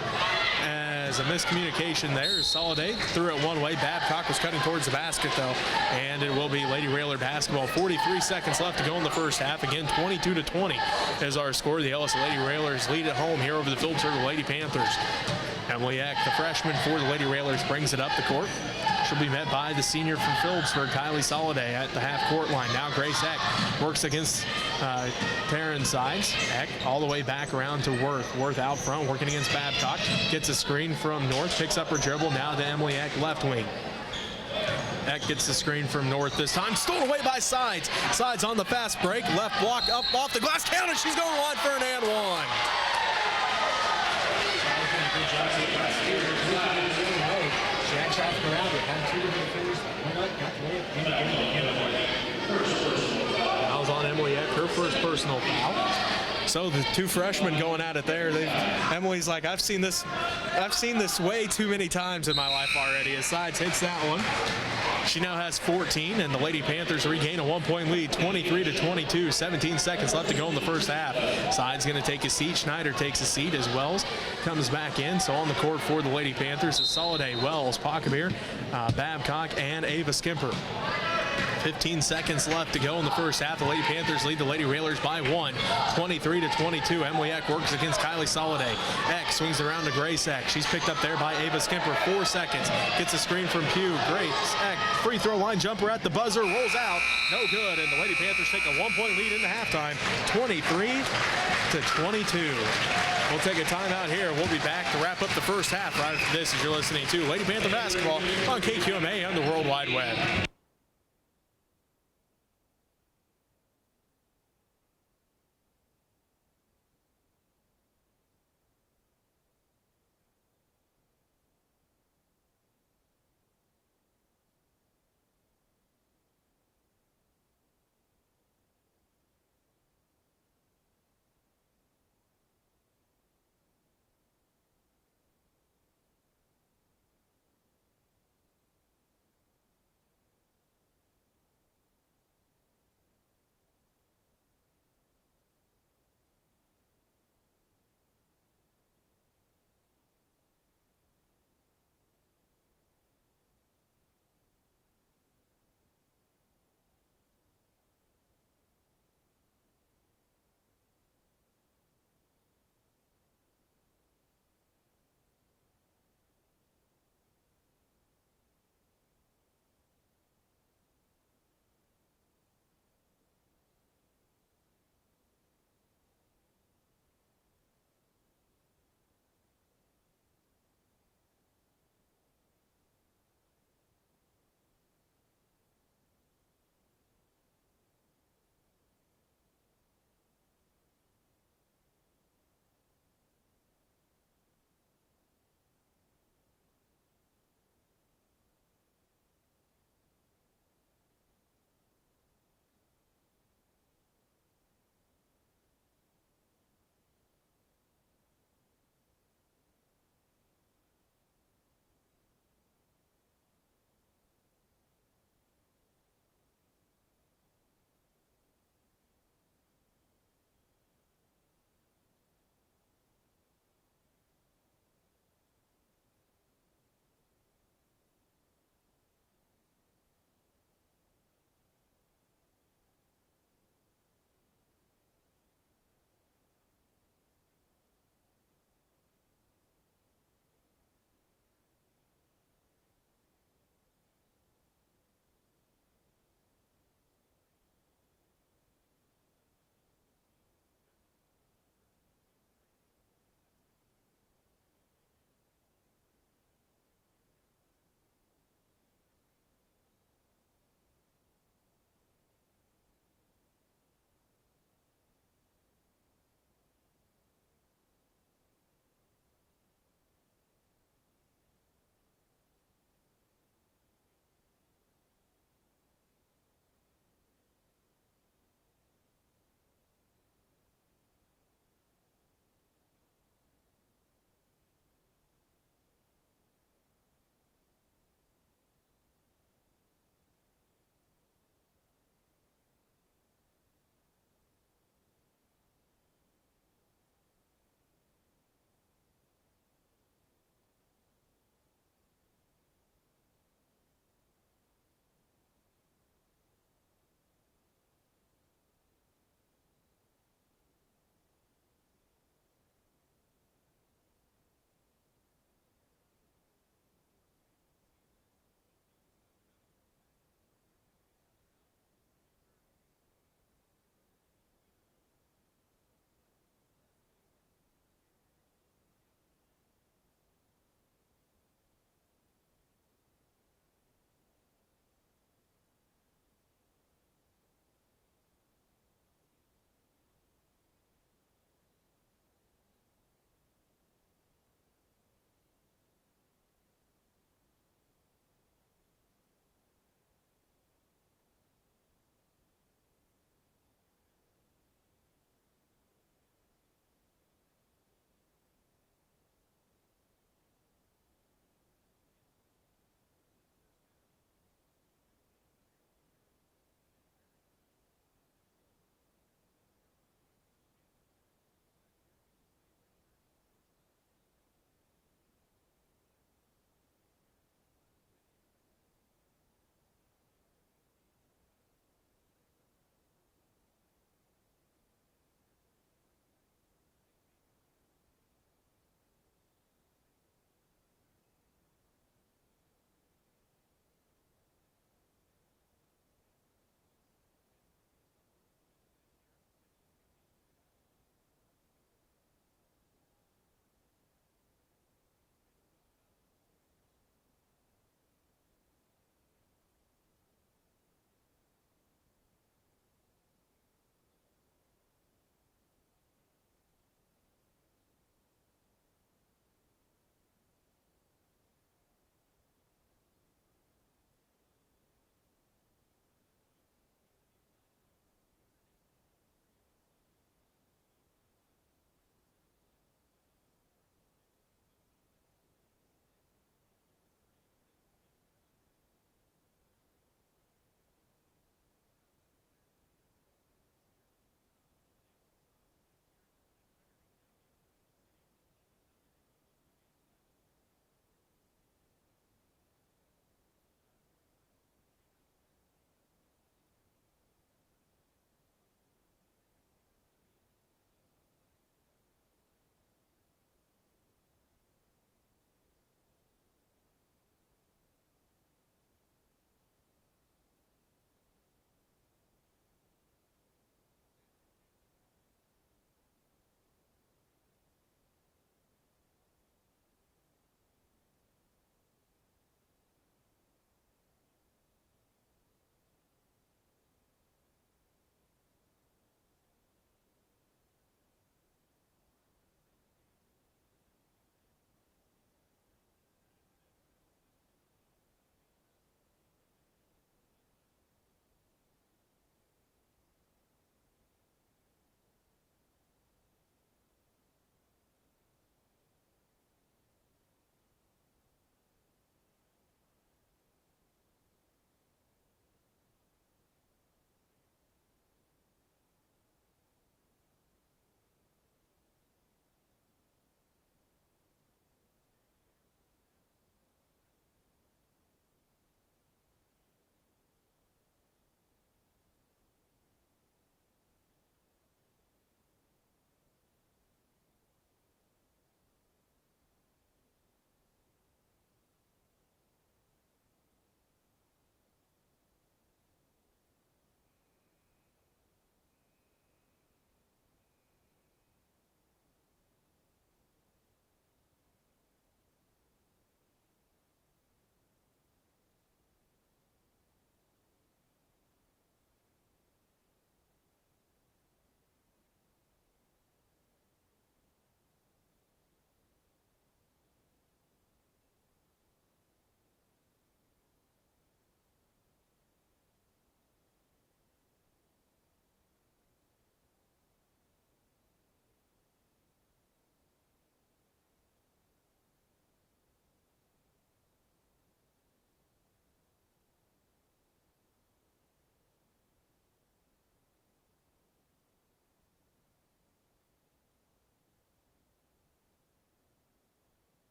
As a miscommunication there, Soliday threw it one way. Babcock was cutting towards the basket though, and it will be Lady Railer basketball. 43 seconds left to go in the first half. Again, 22 to 20 is our score. The Ellis Lady Railers lead at home here over the field to the Lady Panthers. Emily Eck, the freshman for the Lady Railers, brings it up the court. She'll be met by the senior from Phillipsburg, Kylie Soliday, at the half-court line. Now Grace Eck works against Taryn Sides. Eck all the way back around to Worth. Worth out front, working against Babcock. Gets a screen from North, picks up her dribble. Now to Emily Eck, left wing. Eck gets the screen from North this time. Stolen away by Sides. Sides on the fast break. Left block up off the glass. Count it. She's going line for an and one. Fouls on Emily Eck, her first personal foul. So the two freshmen going at it there. Emily's like, I've seen this way too many times in my life already. As Sides hits that one. She now has 14, and the Lady Panthers regain a 1-point lead, 23 to 22. 17 seconds left to go in the first half. Side's going to take a seat. Schneider takes a seat as Wells comes back in. So on the court for the Lady Panthers is Soliday, Wells, Pockebeer, Babcock, and Ava Skimper. 15 seconds left to go in the first half. The Lady Panthers lead the Lady Railers by 1, 23 to 22. Emily Eck works against Kylie Soliday. Eck swings around to Grace Eck. She's picked up there by Ava Skimper. 4 seconds. Gets a screen from Pugh. Grace Eck, free throw line jumper at the buzzer, rolls out. No good, and the Lady Panthers take a 1-point lead into halftime, 23 to 22. We'll take a timeout here. We'll be back to wrap up the first half right after this, as you're listening to Lady Panther Basketball on KQMA and the World Wide Web.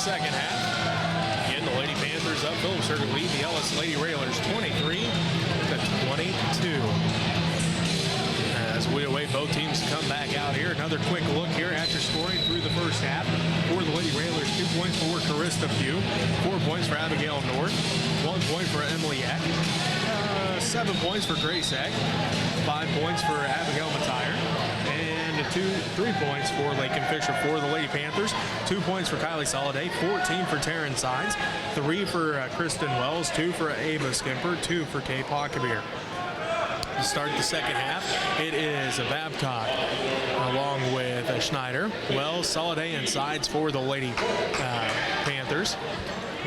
second half. Again, the Lady Panthers up. Phillipsburg lead the Ellis Lady Railers 23-22. As we await both teams to come back out here. Another quick look here after scoring through the first half. For the Lady Railers, 2 points for Carissa Pugh, 4 points for Abigail North, 1 point for Emily Eck, 7 points for Grace Eck, 5 points for Abigail Matire, and 3 points for Lakin Fisher for the Lady Panthers, 2 points for Kylie Soliday, 14 for Taryn Sides, 3 for Kristen Wells, 2 for Ava Skimper, 2 for Kay Pockabir. To start the second half, it is Babcock along with Schneider, Wells, Soliday, and Sides for the Lady Panthers.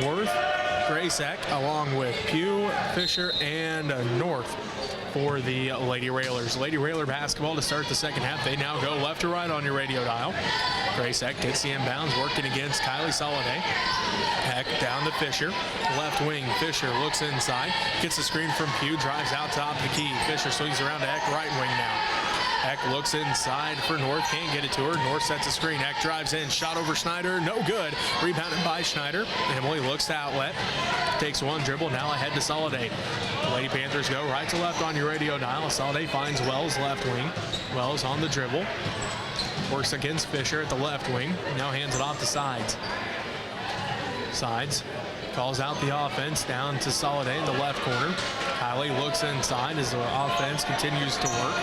Worth, Gracek, along with Pugh, Fisher, and North for the Lady Railers. Lady Railer basketball to start the second half. They now go left to right on your radio dial. Gracek gets the inbounds, working against Kylie Soliday. Heck down to Fisher. Left wing, Fisher looks inside, gets the screen from Pugh, drives out top of the key. Fisher swings around to Eck, right wing now. Eck looks inside for North, can't get it to her. North sets a screen. Eck drives in, shot over Schneider, no good. Rebounded by Schneider. Emily looks to outlet, takes one dribble, now ahead to Soliday. The Lady Panthers go right to left on your radio dial. Soliday finds Wells left wing. Wells on the dribble, works against Fisher at the left wing, now hands it off to Sides. Sides calls out the offense down to Soliday in the left corner. Kylie looks inside as the offense continues to work.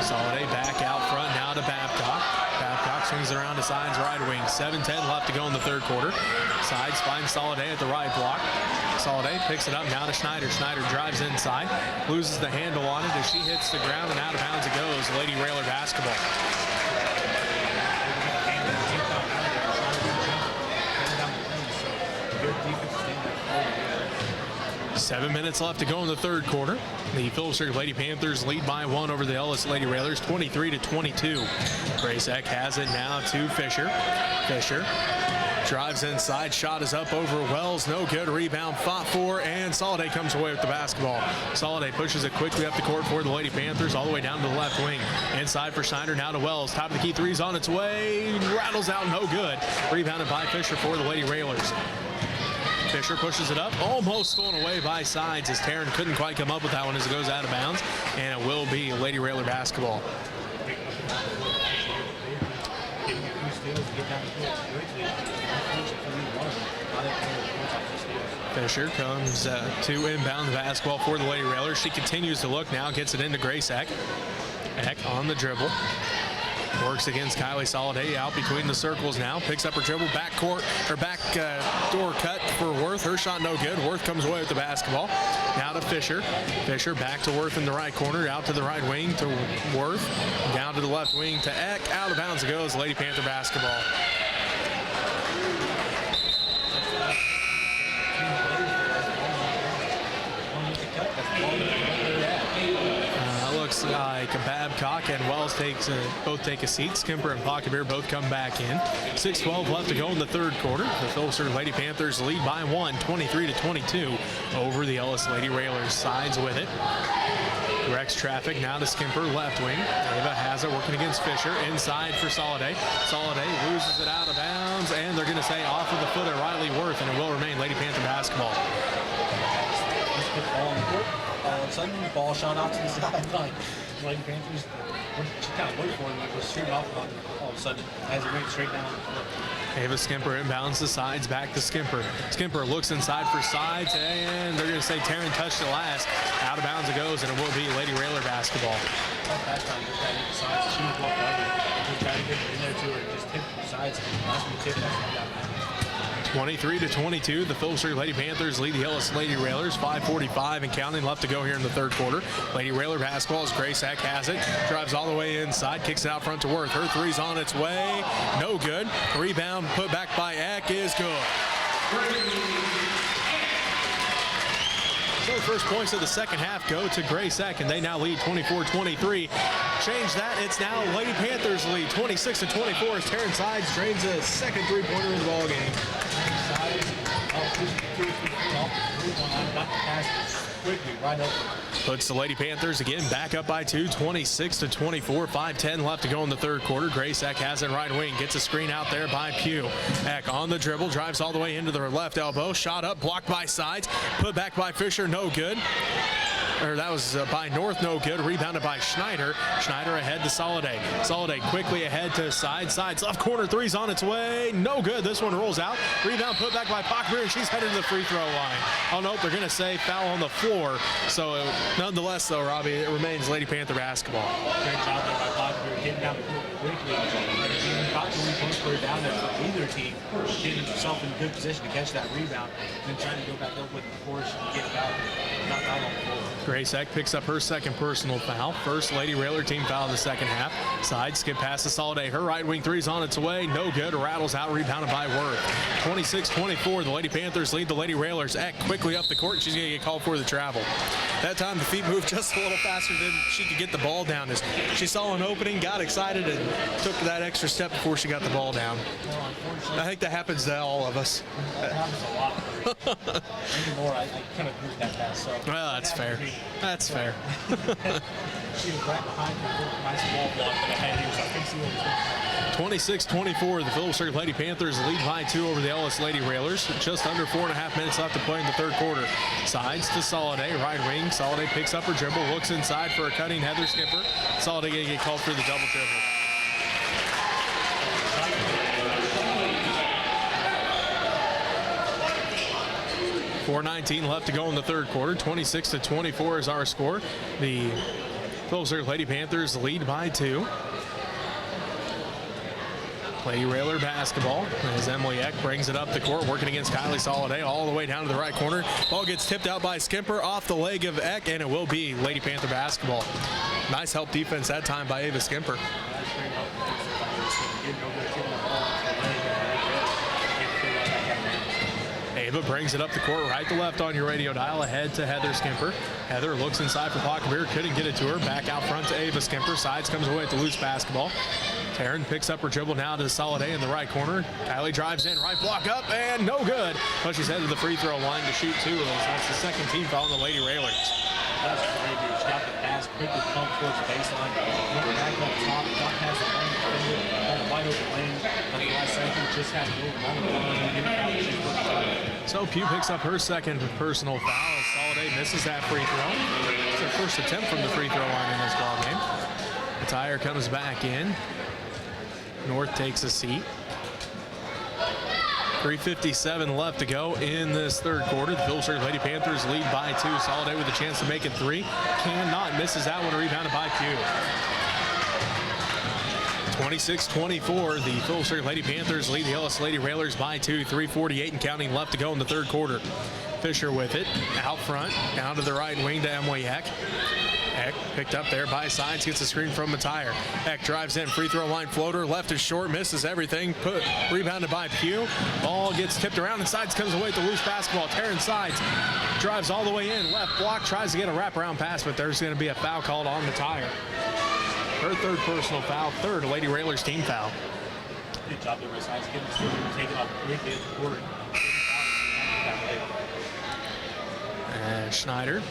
Soliday back out front now to Babcock. Babcock swings around to Sides right wing. 7:10 left to go in the third quarter. Sides finds Soliday at the right block. Soliday picks it up now to Schneider. Schneider drives inside, loses the handle on it as she hits the ground, and out of bounds it goes. Lady Railer basketball. 7 minutes left to go in the third quarter. The Phillipsburg Lady Panthers lead by 1 over the Ellis Lady Railers, 23-22. Gracek has it now to Fisher. Fisher drives inside, shot is up over Wells, no good. Rebound fought for, and Soliday comes away with the basketball. Soliday pushes it quickly up the court for the Lady Panthers, all the way down to the left wing. Inside for Schneider, now to Wells. Top of the key, three's on its way, rattles out, no good. Rebounded by Fisher for the Lady Railers. Fisher pushes it up, almost stolen away by Sides as Taryn couldn't quite come up with that one as it goes out of bounds, and it will be Lady Railer basketball. Fisher comes to inbound the basketball for the Lady Railers. She continues to look now, gets it into Grace Eck. Eck on the dribble. Works against Kylie Soliday out between the circles now. Picks up her dribble, back door cut for Worth. Her shot no good. Worth comes away with the basketball. Now to Fisher. Fisher back to Worth in the right corner. Out to the right wing to Worth. Down to the left wing to Eck. Out of bounds it goes. Lady Panther basketball. Looks like Babcock and Wells both take a seat. Skimper and Pockabir both come back in. 6:12 left to go in the third quarter. The Phillipsburg Lady Panthers lead by 1, 23-22 over the Ellis Lady Railers. Sides with it. Directs traffic now to Skimper, left wing. Ava has it working against Fisher. Inside for Soliday. Soliday loses it out of bounds, and they're going to say off of the foot of Riley Worth, and it will remain Lady Panther basketball. Let's put the ball on the court. All of a sudden, the ball shot out to the sideline. Lady Panthers, she kind of waited for it, and was shooting off on it all of a sudden as it went straight down. Ava Skimper inbounds the Sides, back to Skimper. Skimper looks inside for Sides, and they're going to say Taryn touched it last. Out of bounds it goes, and it will be Lady Railer basketball. Last time, just got to get the Sides. She was walking over. Just trying to get in there to her, just tip the Sides. Last one tipped, that's what got back. 23-22, the Phillipsburg Lady Panthers lead the Ellis Lady Railers. 5:45 and counting left to go here in the third quarter. Lady Railer basketball as Grace Eck has it. Drives all the way inside, kicks it out front to Worth. Her three's on its way, no good. Rebound put back by Eck is good. So the first points of the second half go to Grace Eck, and they now lead 24-23. Change that, it's now Lady Panthers lead 26-24 as Taryn Sides drains a second three-pointer in the ball game. Sides, off 2-3, off the 3-1 line, not the pass. quickly, right open. Puts the Lady Panthers again back up by 2, 26-24, 5:10 left to go in the third quarter. Grace Eck has it right wing, gets a screen out there by Pugh. Eck on the dribble, drives all the way into their left elbow, shot up, blocked by Sides, put back by Fisher, no good. Or that was by North, no good. Rebounded by Schneider. Schneider ahead to Soliday. Soliday quickly ahead to Sides. Sides left corner, three's on its way. No good. This one rolls out. Rebound put back by Pockmer, and she's headed to the free throw line. Oh, nope, they're going to say foul on the floor. So nonetheless, though, Robbie, it remains Lady Panther basketball. Great job there by Pockmer, getting down the court quickly. Got the post player down there for either team, getting himself in a good position to catch that rebound, and then trying to go back up with the force and get fouled. Not fouled on the floor. Grace Eck picks up her second personal foul. First Lady Railer team foul in the second half. Side skip past to Soliday. Her right wing three's on its way. No good. Rattles out. Rebounded by Worth. 26-24. The Lady Panthers lead the Lady Railers. Eck quickly up the court. She's going to get called for the travel. That time the feet moved just a little faster than she could get the ball down. As she saw an opening, got excited, and took that extra step before she got the ball down. I think that happens to all of us. That happens a lot. Anymore, I kind of moved that fast. So well, that's fair. That's fair. She was right behind me. Nice wall block that I had here, so I couldn't see what was going on. 26-24, the Phillipsburg Lady Panthers lead by 2 over the Ellis Lady Railers. Just under 4.5 minutes left to play in the third quarter. Sides to Soliday, right wing. Soliday picks up her dribble, looks inside for a cutting Heather Skipper. Soliday going to get called for the double dribble. .4:19 left to go in the third quarter. 26-24 is our score. The Phillipsburg Lady Panthers lead by 2. Lady Railer basketball as Emily Eck brings it up the court, working against Kylie Soliday all the way down to the right corner. Ball gets tipped out by Skimper off the leg of Eck, and it will be Lady Panther basketball. Nice help defense that time by Ava Skimper. Ava brings it up the court, right to left on your radio dial, ahead to Heather Skimper. Heather looks inside for Pockmer, couldn't get it to her. Back out front to Ava Skimper. Sides comes away with the loose basketball. Taryn picks up her dribble now to Soliday in the right corner. Kylie drives in, right block up, and no good. But she's headed to the free throw line to shoot 2 of those. That's the second team foul on the Lady Railers. That's great, dude. She got the pass, quickly pumped towards the baseline. Went back up top, got past the lane, had a wide open lane. On the last second, just had to go along the ball and get it out. She's working hard. So Pugh picks up her second personal foul as Soliday misses that free throw. It's her first attempt from the free throw line in this ball game. The tire comes back in. North takes a seat. 3:57 left to go in this third quarter. The Phillipsburg Lady Panthers lead by 2. Soliday with a chance to make it 3. Cannot, misses that one, rebounded by Pugh. 26-24, the Phillipsburg Lady Panthers lead the Ellis Lady Railers by 2. 3:48 and counting left to go in the third quarter. Fisher with it, out front, down to the right wing to Emily Eck. Eck picked up there by Sides, gets a screen from Matire. Eck drives in, free throw line floater, left is short, misses everything, rebounded by Pugh. Ball gets tipped around and Sides comes away with the loose basketball. Taryn Sides drives all the way in, left block, tries to get a wraparound pass, but there's going to be a foul called on Matire. Her third personal foul, third Lady Railers team foul. Good job there, Sides, getting the screen, taking off quickly at the court. And Schneider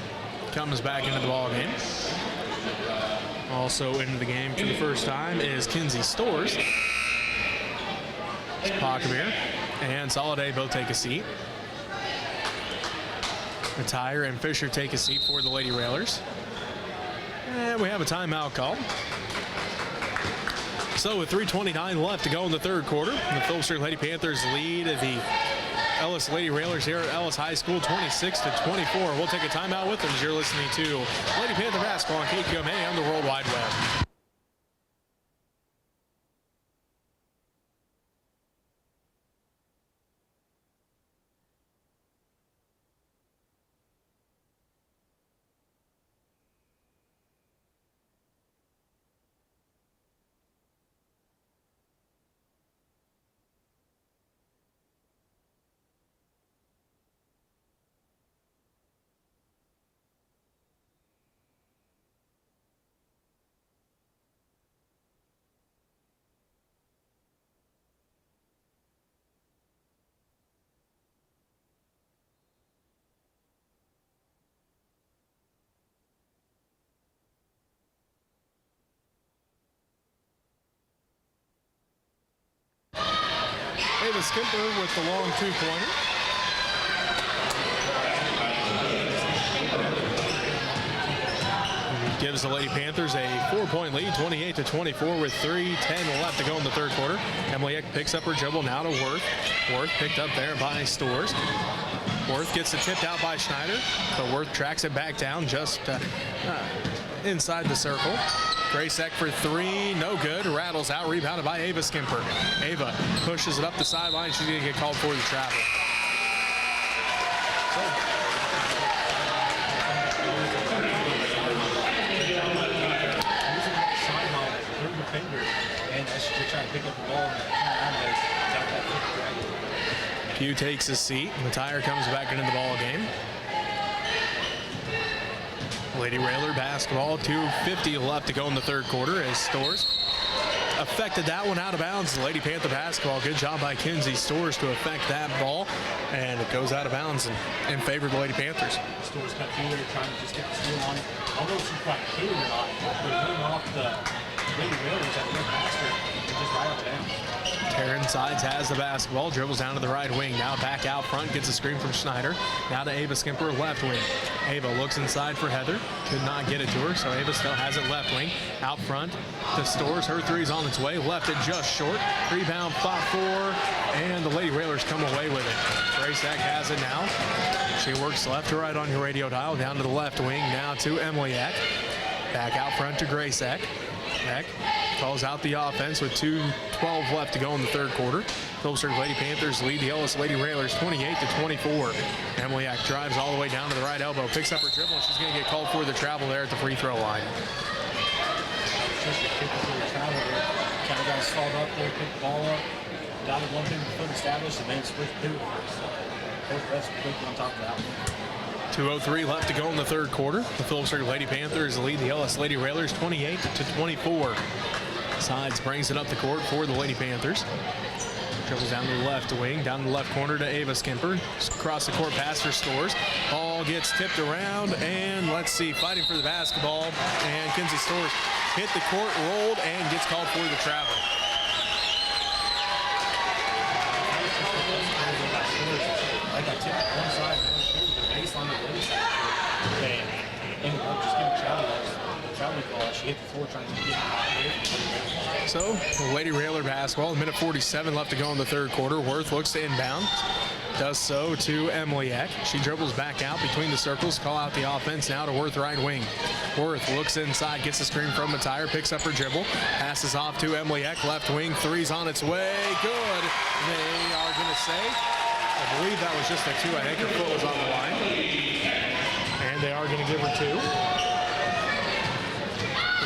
comes back into the ball game. Also into the game for the first time is Kinsey Stores. Pockmer and Soliday both take a seat. Matire and Fisher take a seat for the Lady Railers. And we have a timeout call. So with 3:29 left to go in the third quarter, the Phillipsburg Lady Panthers lead the Ellis Lady Railers here at Ellis High School 26-24. We'll take a timeout with them as you're listening to Lady Panther basketball on KQMA and the World Wide Web. Ava Skimper with the long two-pointer. Gives the Lady Panthers a 4-point lead, 28-24 with 3:10 left to go in the third quarter. Emily Eck picks up her dribble now to Worth. Worth picked up there by Stores. Worth gets it tipped out by Schneider, but Worth tracks it back down just inside the circle. Gracek for three, no good. Rattles out, rebounded by Ava Skimper. Ava pushes it up the sideline. She's going to get called for the travel. And as you're trying to pick up the ball and Pugh takes his seat. Matire comes back into the ball game. Lady Railer basketball, 2:50 left to go in the third quarter as Stores affected that one out of bounds. The Lady Panther basketball, good job by Kinsey Stores to affect that ball, and it goes out of bounds in favor of the Lady Panthers. Stores cut through there trying to just get the steal on it. Although she's quite hit or not, they're running off the Lady Railers at the faster and just right up down. Taryn Sides has the basketball, dribbles down to the right wing. Now back out front, gets a screen from Schneider. Now to Ava Skimper, left wing. Ava looks inside for Heather. Could not get it to her, so Ava still has it left wing. Out front to Stores. Her three's on its way. Left it just short. Rebound, fought for, and the Lady Railers come away with it. Gracek has it now. She works left to right on your radio dial. Down to the left wing. Now to Emily Eck. Back out front to Gracek. Eck calls out the offense with 2:12 left to go in the third quarter. Phillipsburg Lady Panthers lead the Ellis Lady Railers 28-24. Emily Eck drives all the way down to the right elbow, picks up her dribble, and she's going to get called for the travel there at the free throw line. Just kick for the travel there. Kind of got stalled up there, picked the ball up, got it one thing foot established, and then switched to it. So both best quick on top of that one. 2:03 left to go in the third quarter. The Phillipsburg Lady Panthers lead the Ellis Lady Railers 28-24. Sides brings it up the court for the Lady Panthers. Dribbles down to the left wing, down to the left corner to Ava Skimper. Across the court pass for Stores. Ball gets tipped around, and let's see, fighting for the basketball. And Kinsey Stores hit the court, rolled, and gets called for the travel. I got tipped one side, baseline of the other side. And ended up just getting traveling ball. She hit the floor trying to get it. So, Lady Railer basketball, 1:47 left to go in the third quarter. Worth looks to inbound. Does so to Emily Eck. She dribbles back out between the circles. Call out the offense now to Worth right wing. Worth looks inside, gets a screen from Matire, picks up her dribble, passes off to Emily Eck, left wing, three's on its way. Good. They are going to say, I believe that was just a two. I think her foot was on the line. And they are going to give her two.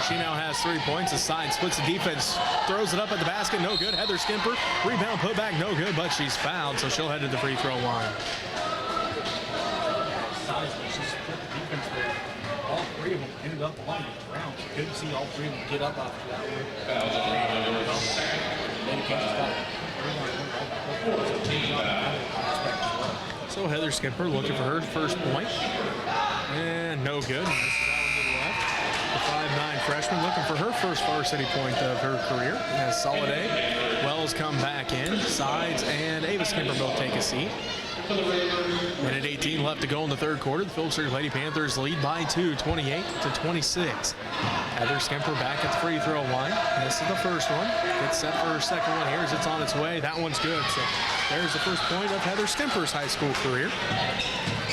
She now has 3 points. The side splits the defense, throws it up at the basket, no good. Heather Skimper, rebound, put back, no good, but she's fouled, so she'll head to the free throw line. She split the defense there. All three of them ended up on the ground. Good to see all three of them get up after that one. Then Kansas got it. So Heather Skimper looking for her first point. And no good. The 5'9" freshman looking for her first varsity point of her career. As Soliday, Wells come back in. Sides and Ava Skimper both take a seat. Minute 18 left to go in the third quarter. The Phillipsburg Lady Panthers lead by 2, 28-26. Heather Skimper back at the free throw line. This is the first one. Gets set for her second one here as it's on its way. That one's good. So there's the first point of Heather Skimper's high school career.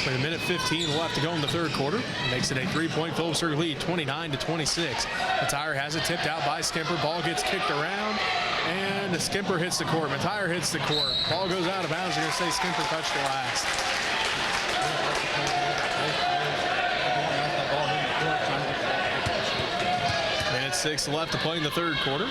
With a minute 15 left to go in the third quarter. Makes it a 3-point Phillipsburg lead, 29-26. Matire has it tipped out by Skimper. Ball gets kicked around, and Skimper hits the court. Matire hits the court. Ball goes out of bounds. You're going to say Skimper touched it last. Minute 6 left to play in the third quarter.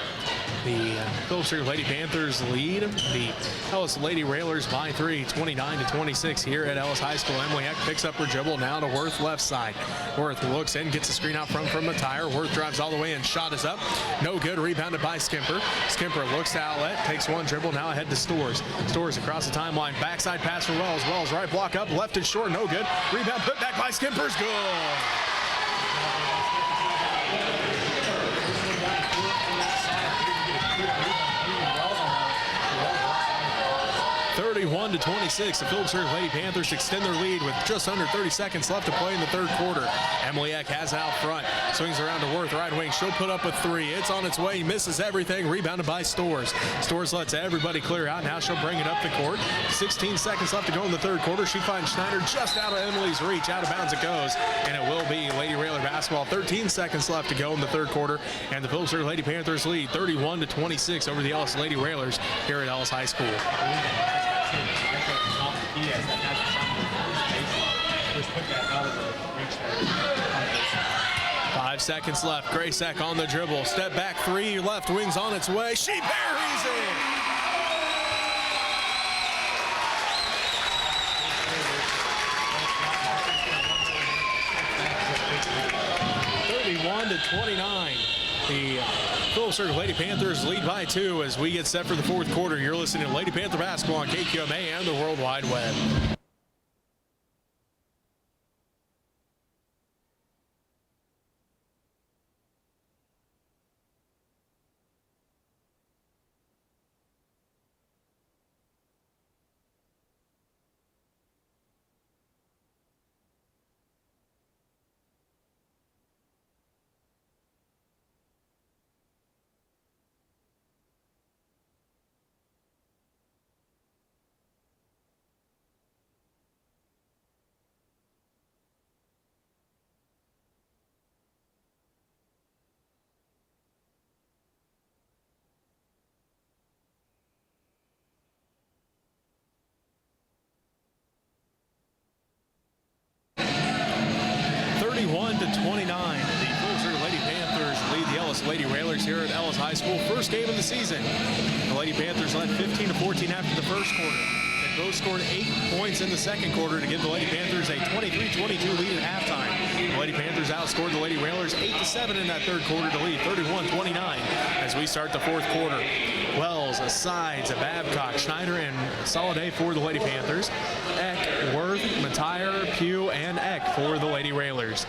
The Phillipsburg Lady Panthers lead the Ellis Lady Railers by 3, 29-26 here at Ellis High School. Emily Eck picks up her dribble now to Worth left side. Worth looks in, gets a screen out front from Matire. Worth drives all the way and shot is up. No good, rebounded by Skimper. Skimper looks to outlet, takes one dribble, now ahead to Stores. Stores across the timeline, backside pass for Wells. Wells right block up, left and short, no good. Rebound put back by Skimper's good. 31-26. The Phillipsburg Lady Panthers extend their lead with just under 30 seconds left to play in the third quarter. Emily Eck has it out front. Swings around to Worth, right wing. She'll put up a three. It's on its way. Misses everything. Rebounded by Stores. Stores lets everybody clear out. Now she'll bring it up the court. 16 seconds left to go in the third quarter. She finds Schneider just out of Emily's reach. Out of bounds it goes. And it will be Lady Railer basketball. 13 seconds left to go in the third quarter. And the Phillipsburg Lady Panthers lead 31-26 over the Ellis Lady Railers here at Ellis High School. Just put that out of the reach there. 5 seconds left. Graysack on the dribble. Step back three. Left wing's on its way. She buries it. 31-29. The Phillipsburg Lady Panthers lead by 2 as we get set for the fourth quarter. You're listening to Lady Panther basketball on KQMA and the World Wide Web. Lady Railers here at Ellis High School. First game of the season. The Lady Panthers led 15-14 after the first quarter. They both scored 8 points in the second quarter to give the Lady Panthers a 23-22 lead at halftime. The Lady Panthers outscored the Lady Railers 8-7 in that third quarter to lead 31-29 as we start the fourth quarter. Wells, Sides, Babcock, Schneider, and Soliday for the Lady Panthers. Eck, Worth, Matire, Pugh, and Eck for the Lady Railers.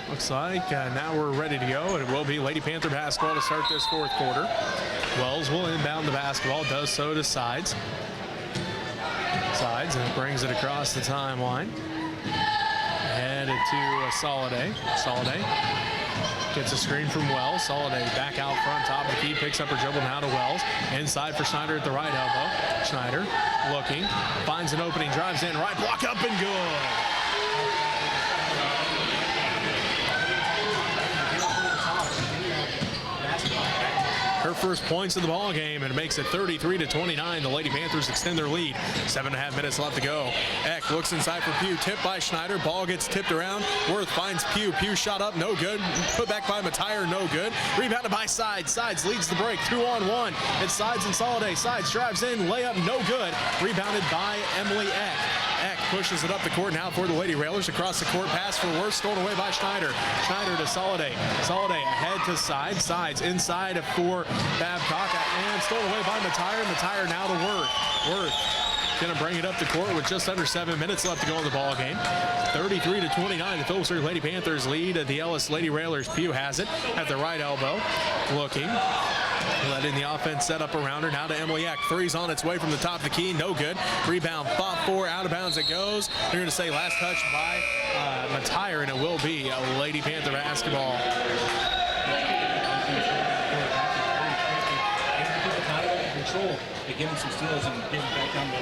Looks like now we're ready to go, and it will be Lady Panther basketball to start this fourth quarter. Wells will inbound the basketball, does so to Sides. Sides and brings it across the timeline. Headed to Soliday. Soliday gets a screen from Wells. Soliday back out front, top of the key, picks up her dribble now to Wells. Inside for Schneider at the right elbow. Schneider looking, finds an opening, drives in, right block up and good. Her first points of the ball game, and it makes it 33-29. The Lady Panthers extend their lead. 7.5 minutes left to go. Eck looks inside for Pugh, tipped by Schneider. Ball gets tipped around. Worth finds Pugh. Pugh shot up, no good. Put back by Matire, no good. Rebounded by Sides. Sides leads the break, 2-on-1. It's Sides and Soliday. Sides drives in, layup, no good. Rebounded by Emily Eck. Eck pushes it up the court now for the Lady Railers. Across the court, pass for Worth, stolen away by Schneider. Schneider to Soliday. Soliday ahead to Sides. Sides inside for Babcock and stolen away by Matire. Matire now to Worth. Worth gonna bring it up the court with just under 7 minutes left to go in the ball game. 33-29. The Phillipsburg Lady Panthers lead at the Ellis Lady Railers. Pugh has it at the right elbow. Looking. Letting the offense set up around her. Now to Emily Eck. Three's on its way from the top of the key. No good. Rebound, fought for, out of bounds it goes. They're going to say last touch by Matire, and it will be a Lady Panther basketball. Control. They give them some steals and get them back down the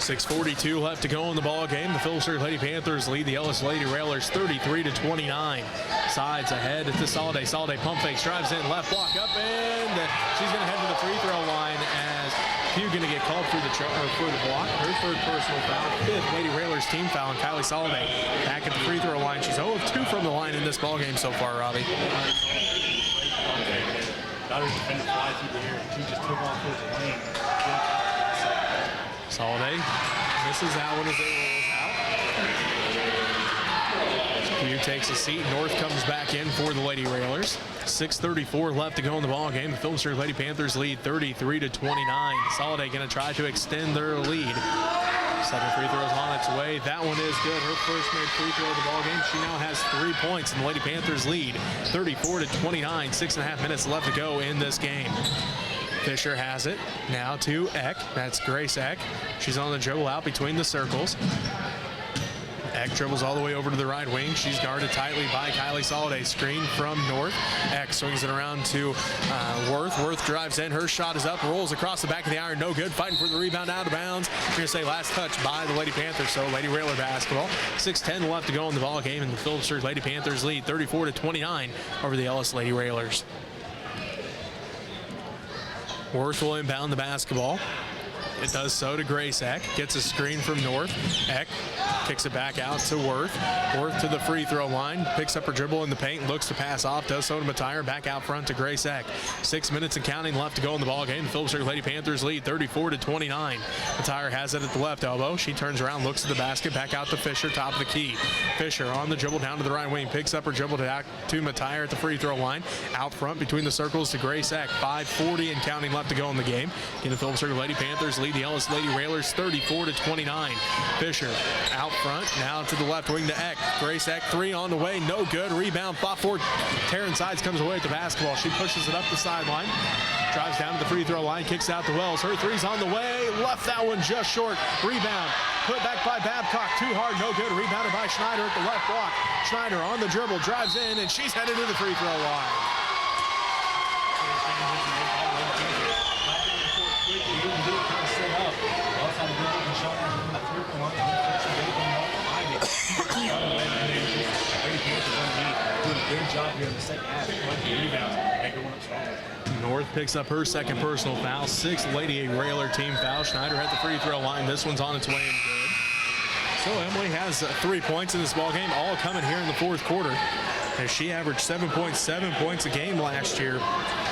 6:42 left to go in the ball game. The Phillipsburg Lady Panthers lead the Ellis Lady Railers 33-29. Sides ahead to Soliday. Soliday pump fakes, drives in, left block up, and she's going to head to the free throw line as Pugh going to get called for the block. Her third personal foul, fifth Lady Railers team foul, and Kylie Soliday back at the free throw line. She's 0 of 2 from the line in this ball game so far, Robbie. Got her defender fly through the air. She just took off towards the lane. Soliday misses that one as it rolls out. Pugh takes a seat. North comes back in for the Lady Railers. 6:34 left to go in the ball game. The Phillipsburg Lady Panthers lead 33-29. Soliday going to try to extend their lead. Second free throw is on its way. That one is good. Her first made free throw of the ball game. She now has 3 points, and the Lady Panthers lead 34-29. 6.5 minutes left to go in this game. Fisher has it now to Eck. That's Grace Eck. She's on the dribble out between the circles. Eck dribbles all the way over to the right wing. She's guarded tightly by Kylie Soliday. Screen from North. Eck swings it around to Worth. Worth drives in. Her shot is up, rolls across the back of the iron. No good. Fighting for the rebound out of bounds. We're going to say last touch by the Lady Panthers. So Lady Railer basketball. 6:10 left to go in the ball game, and the Phillipsburg Lady Panthers lead 34-29 over the Ellis Lady Railers. Worth will inbound the basketball. It does so to Grace Eck. Gets a screen from North. Eck kicks it back out to Worth. Worth to the free throw line. Picks up her dribble in the paint. Looks to pass off. Does so to Matire. Back out front to Grace Eck. 6 minutes and counting left to go in the ball game. The Phillipsburg Lady Panthers lead 34-29. Matire has it at the left elbow. She turns around, looks at the basket. Back out to Fisher, top of the key. Fisher on the dribble down to the right wing. Picks up her dribble to Matire at the free throw line. Out front between the circles to Grace Eck. 5:40 and counting left to go in the game. In the Phillipsburg Lady Panthers lead the Ellis Lady Railers 34-29. Fisher out front, now to the left wing to Eck. Grace Eck, 3 on the way, no good. Rebound, fought for. Taryn Sides comes away with the basketball. She pushes it up the sideline, drives down to the free throw line, kicks out to Wells. Her 3's on the way, left that one just short. Rebound, put back by Babcock, too hard, no good. Rebounded by Schneider at the left block. Schneider on the dribble, drives in, and she's headed to the free throw line. North picks up her second personal foul. 6th Lady Railer team foul. Schneider at the free throw line. This one's on its way and good. So Emily has 3 points in this ball game, all coming here in the fourth quarter. As she averaged 7.7 points a game last year.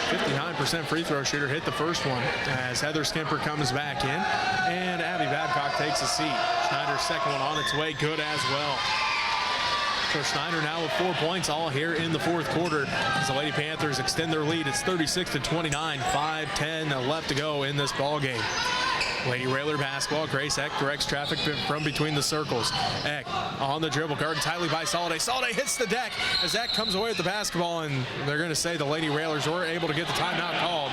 59% free throw shooter, hit the first one as Heather Skimper comes back in, and Abby Babcock takes a seat. Schneider's second one on its way, good as well. So Schneider now with 4 points all here in the fourth quarter as the Lady Panthers extend their lead. It's 36-29, 5:10 left to go in this ball game. Lady Railer basketball. Grace Eck directs traffic from between the circles. Eck on the dribble, guarded tightly by Soliday. Soliday hits the deck as Eck comes away with the basketball, and they're going to say the Lady Railers were able to get the timeout called.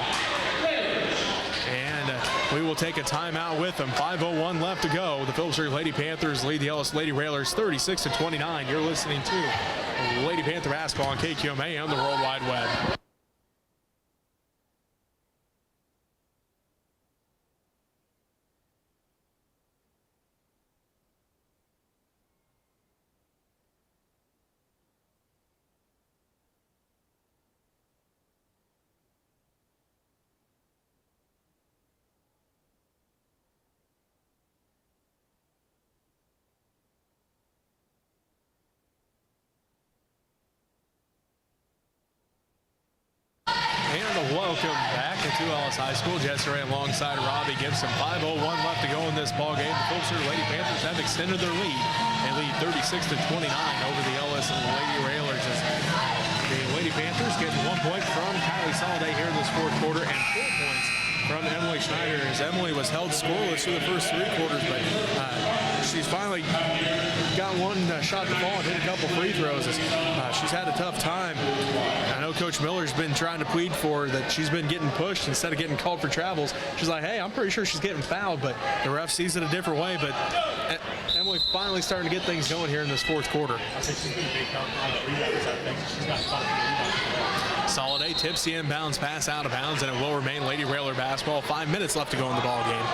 And we will take a timeout with them. 5:01 left to go. The Phillipsburg Lady Panthers lead the Ellis Lady Railers 36-29. You're listening to Lady Panther basketball on KQMA on the World Wide Web. Welcome back to Ellis High School. Jess Ray alongside Robbie Gibson. 5:01 left to go in this ball game. The Phillipsburg Lady Panthers have extended their lead. They lead 36-29 over the Ellis and the Lady Railers. As the Lady Panthers getting 1 point from Kylie Soliday here in this fourth quarter and 4 points from Emily Schneider, as Emily was held scoreless through the first 3 quarters, but she's finally got one shot to fall and hit a couple free throws. She's had a tough time. I know Coach Miller's been trying to plead for her that she's been getting pushed instead of getting called for travels. She's like, hey, I'm pretty sure she's getting fouled, but the ref sees it a different way. But Emily finally starting to get things going here in this fourth quarter. I think she's been a big help on the rebound side of things. She's got fun. Soliday tips the inbounds pass out of bounds, and it will remain Lady Railer basketball. 5 minutes left to go in the ball game.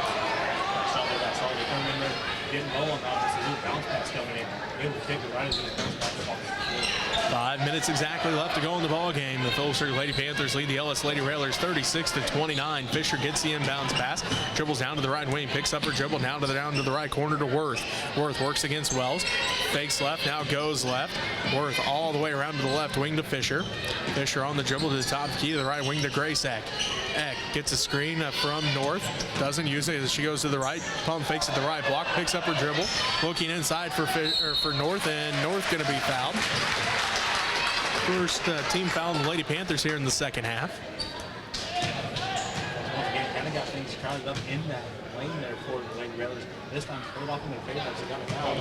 Soliday coming in there, getting low on that. There's a new bounce pass coming in. Able to take it right into the bounce back up on the floor. 5 minutes exactly left to go in the ball game. The Phillipsburg Lady Panthers lead the Ellis Lady Railers 36-29. Fisher gets the inbounds pass, dribbles down to the right wing, picks up her dribble down to the right corner to Worth. Worth works against Wells, fakes left, now goes left. Worth all the way around to the left wing to Fisher. Fisher on the dribble to the top key to the right wing to Grace Eck. Eck gets a screen from North, doesn't use it as she goes to the right, pump fakes at the right block, picks up her dribble, looking inside for North, and North going to be fouled. First team foul on the Lady Panthers here in the second half. Kind of got things crowded up in that lane there for the Lady Railers. This time, played off in their favor as they got it out.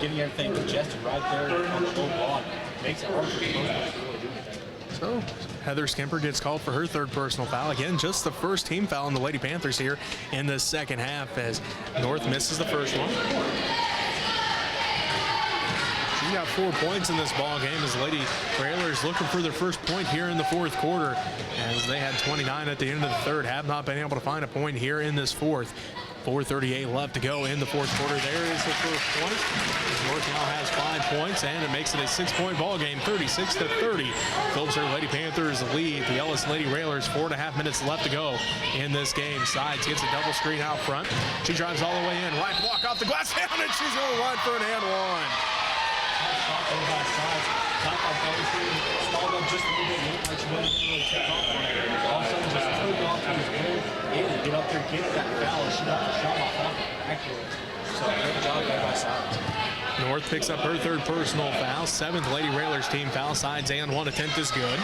Getting everything congested right there on the low block makes it hard for the most part to really do anything. So Heather Skimper gets called for her third personal foul. Again, just the first team foul on the Lady Panthers here in the second half as North misses the first one. She got 4 points in this ball game as Lady Railers looking for their first point here in the fourth quarter, as they had 29 at the end of the third, have not been able to find a point here in this fourth. 4:38 left to go in the fourth quarter. There is the first point. North now has 5 points, and it makes it a 6-point ball game, 36-30. Phillipsburg Lady Panthers lead the Ellis Lady Railers. 4.5 minutes left to go in this game. Sides gets a double screen out front. She drives all the way in. Right block off the glass, down, and she's going to run for an and one. Top off double screen, stalled up just a little bit, looked like she wasn't really take off on it. All of a sudden, just took off to his goal, able to get up there, get that foul, and she got the shot off backwards. So great job there by Sides. North picks up her third personal foul. 7th Lady Railers team foul. Sides and one attempt is good.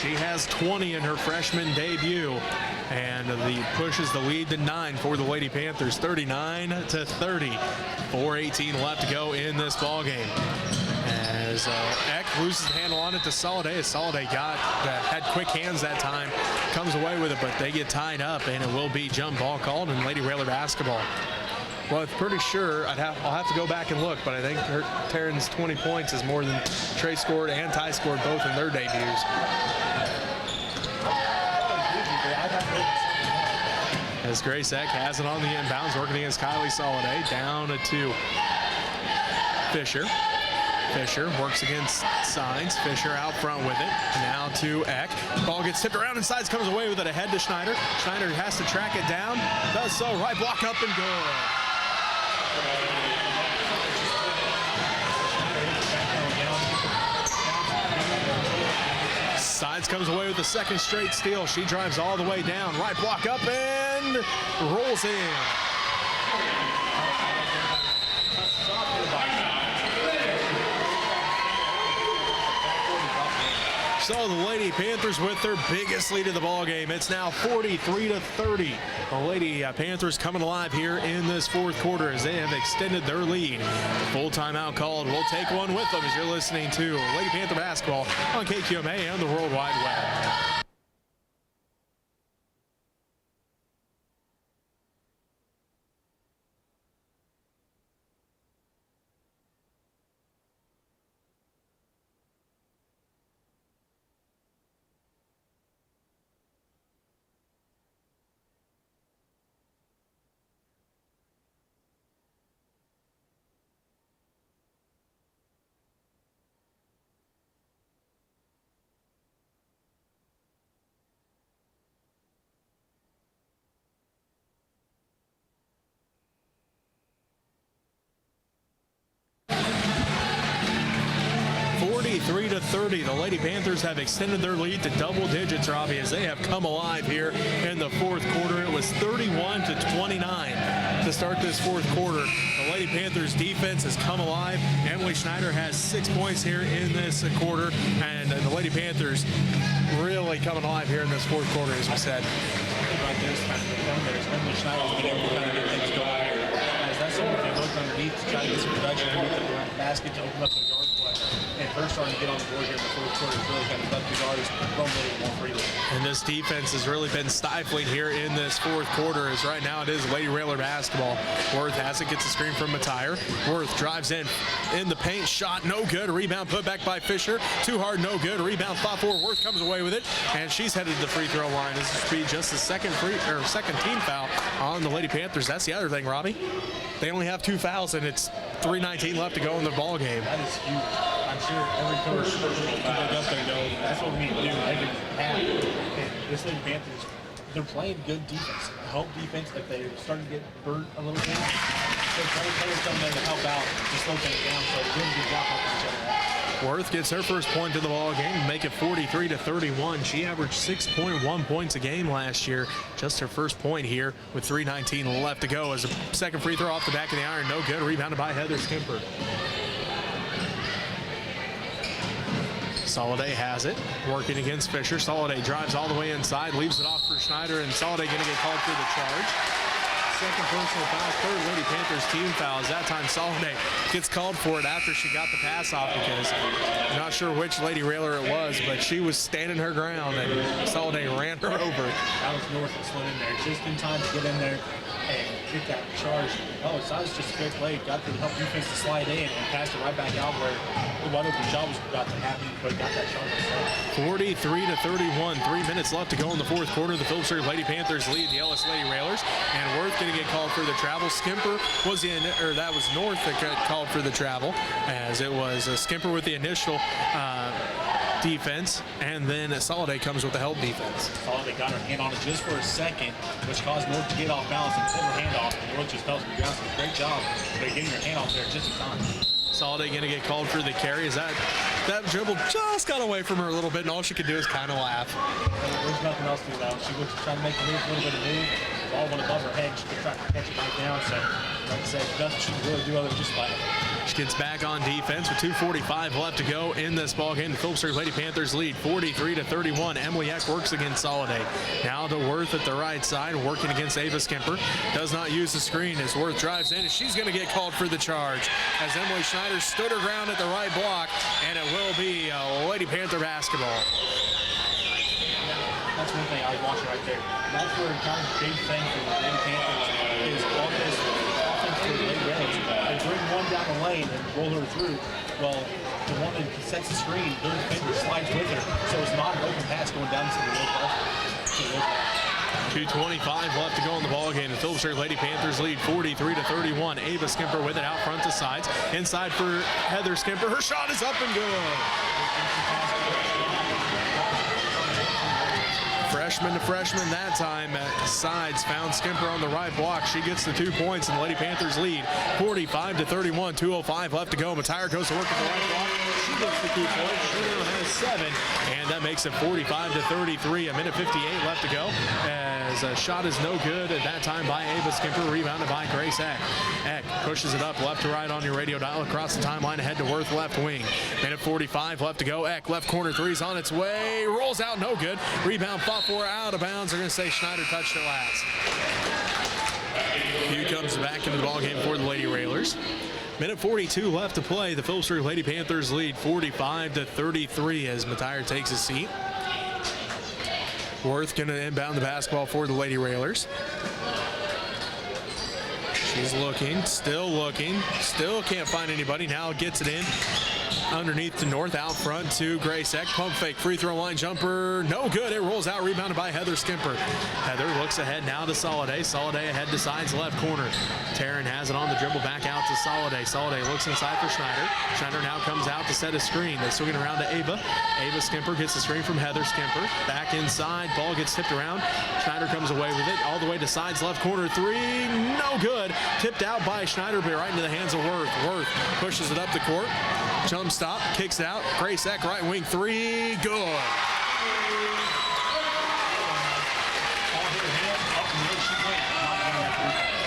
She has 20 in her freshman debut, and pushes the lead to 9 for the Lady Panthers, 39-30. 4:18 left to go in this ball game. As Eck loses the handle on it to Soliday. Soliday had quick hands that time, comes away with it, but they get tied up, and it will be jump ball called in Lady Railer basketball. Well, I'm pretty sure I'll have to go back and look, but I think Taryn's 20 points is more than Trey scored and Ty scored both in their debuts. As Grace Eck has it on the inbounds, working against Kylie Soliday, down to 2. Fisher works against Sides. Fisher out front with it. Now to Eck. Ball gets tipped around and Sides comes away with it ahead to Schneider. Schneider has to track it down. Does so. Right block up and good. Sides comes away with the second straight steal. She drives all the way down. Right block up and rolls in. So the Lady Panthers with their biggest lead of the ball game. It's now 43-30. The Lady Panthers coming alive here in this fourth quarter as they have extended their lead. Full timeout called. We'll take one with them as you're listening to Lady Panther basketball on KQMA and the World Wide Web. 43-30. The Lady Panthers have extended their lead to double digits, Robbie, as they have come alive here in the fourth quarter. It was 31-29 to start this fourth quarter. The Lady Panthers defense has come alive. Emily Schneider has 6 points here in this quarter, and the Lady Panthers really coming alive here in this fourth quarter, as we said. Right there's kind of the thing there. Emily Schneider's been able to kind of get things going here. As that's something they looked underneath to try to get some production underneath the basket to open up the guard play. And her starting to get on the board here in the fourth quarter is really kind of up the guards, run a little more freely. And this defense has really been stifling here in this fourth quarter, as right now it is Lady Railer basketball. Worth has it, gets a screen from Matire. Worth drives in the paint, shot no good. Rebound put back by Fisher. Too hard, no good. Rebound fought for. Worth comes away with it, and she's headed to the free throw line. This will be just the second team foul on the Lady Panthers. That's the other thing, Robbie. They only have 2 fouls, and it's 3:19 left to go in the ball game. That is huge. I'm sure every coach can look up there and go, that's what we need to do every half. And this Lady Panthers, they're playing good defense, help defense, like they're starting to get burnt a little bit. So players come there to help out, to slow things down, so they're doing a good job helping each other out. Worth gets her first point in the ball game and make it 43-31. She averaged 6.1 points a game last year. Just her first point here with 3:19 left to go as a second free throw off the back of the iron. No good. Rebounded by Heather Skimper. Soliday has it, working against Fisher. Soliday drives all the way inside, leaves it off for Schneider, and Soliday going to get called for the charge. Second personal foul, third Lady Panthers team foul. As that time Soliday gets called for it after she got the pass off, because I'm not sure which Lady Railer it was, but she was standing her ground and Soliday ran her over. That was North that slid in there just in time to get in there and get that charge. Oh, so that was just a good play. Got the help defense to slide in and passed it right back out where the wide open job was about to happen, but got that charge. 43-31, 3 minutes left to go in the fourth quarter. The Phillipsburg Lady Panthers lead the Ellis Lady Railers, and Worth going to get called for the travel. Skimper was in, or that was North that got called for the travel, as it was Skimper with the initial defense, and then Soliday comes with the help defense. Soliday got her hand on it just for a second, which caused North to get off balance and pull her hand off, and North just fell to the ground. So great job for getting her hand off there just in time. Soliday going to get called for the carry. Is that dribble just got away from her a little bit, and all she could do is kind of laugh. There's nothing else to do now. She was trying to make a little bit of move. The ball went above her head. She could try to catch it back down. So, like I said, nothing she can really do other than just laugh. She gets back on defense with 2:45 left to go in this ball game. The Phillipsburg Lady Panthers lead 43-31. Emily Eck works against Soliday. Now to Worth at the right side, working against Ava Skimper. Does not use the screen as Worth drives in, and she's going to get called for the charge, as Emily Schneider stood her ground at the right block, and it will be Lady Panther basketball. That's one thing I was watching right there. That's where kind of the big thing for the Lady Panthers is all this offense for the Lady Railers. They bring one down the lane and roll her through. Well, the one that sets the screen, their defender slides with her, so it's not an open pass going down to the low post. 2:25 left to go in the ball game. The Phillipsburg Lady Panthers lead 43-31. Ava Skimper with it out front to sides. Inside for Heather Skimper. Her shot is up and good. Freshman to freshman that time. Sides found Skimper on the right block. She gets the 2 points, and the Lady Panthers lead 45-31. 2:05 left to go. Matire goes to work at the right block. She gets the 2 points. She now has 7, and that makes it 45-33. A minute 58 left to go, as a shot is no good at that time by Ava Skimper, rebounded by Grace Eck. Eck pushes it up left to right on your radio dial, across the timeline ahead to Worth left wing. Minute 45 left to go. Eck left corner three's on its way, rolls out, no good. Rebound fought for, out of bounds. They're going to say Schneider touched it last. Hugh comes back into the ballgame for the Lady Railers. Minute 42 left to play. The Phillipsburg Lady Panthers lead 45-33 as Matire takes his seat. Worth going to inbound the basketball for the Lady Railers. She's looking, still can't find anybody. Now gets it in underneath to North, out front to Grace Eck. Pump fake, free throw line jumper, no good. It rolls out, rebounded by Heather Skimper. Heather looks ahead now to Soliday. Soliday ahead to sides left corner. Taryn has it on the dribble, back out to Soliday. Soliday looks inside for Schneider. Schneider now comes out to set a screen. They swing it around to Ava. Ava Skimper gets the screen from Heather Skimper. Back inside, ball gets tipped around. Schneider comes away with it, all the way to sides left corner three, no good. Tipped out by Schneider, but right into the hands of Worth. Worth pushes it up the court. Jump stop, kicks out. Grace Eck, right wing three, good.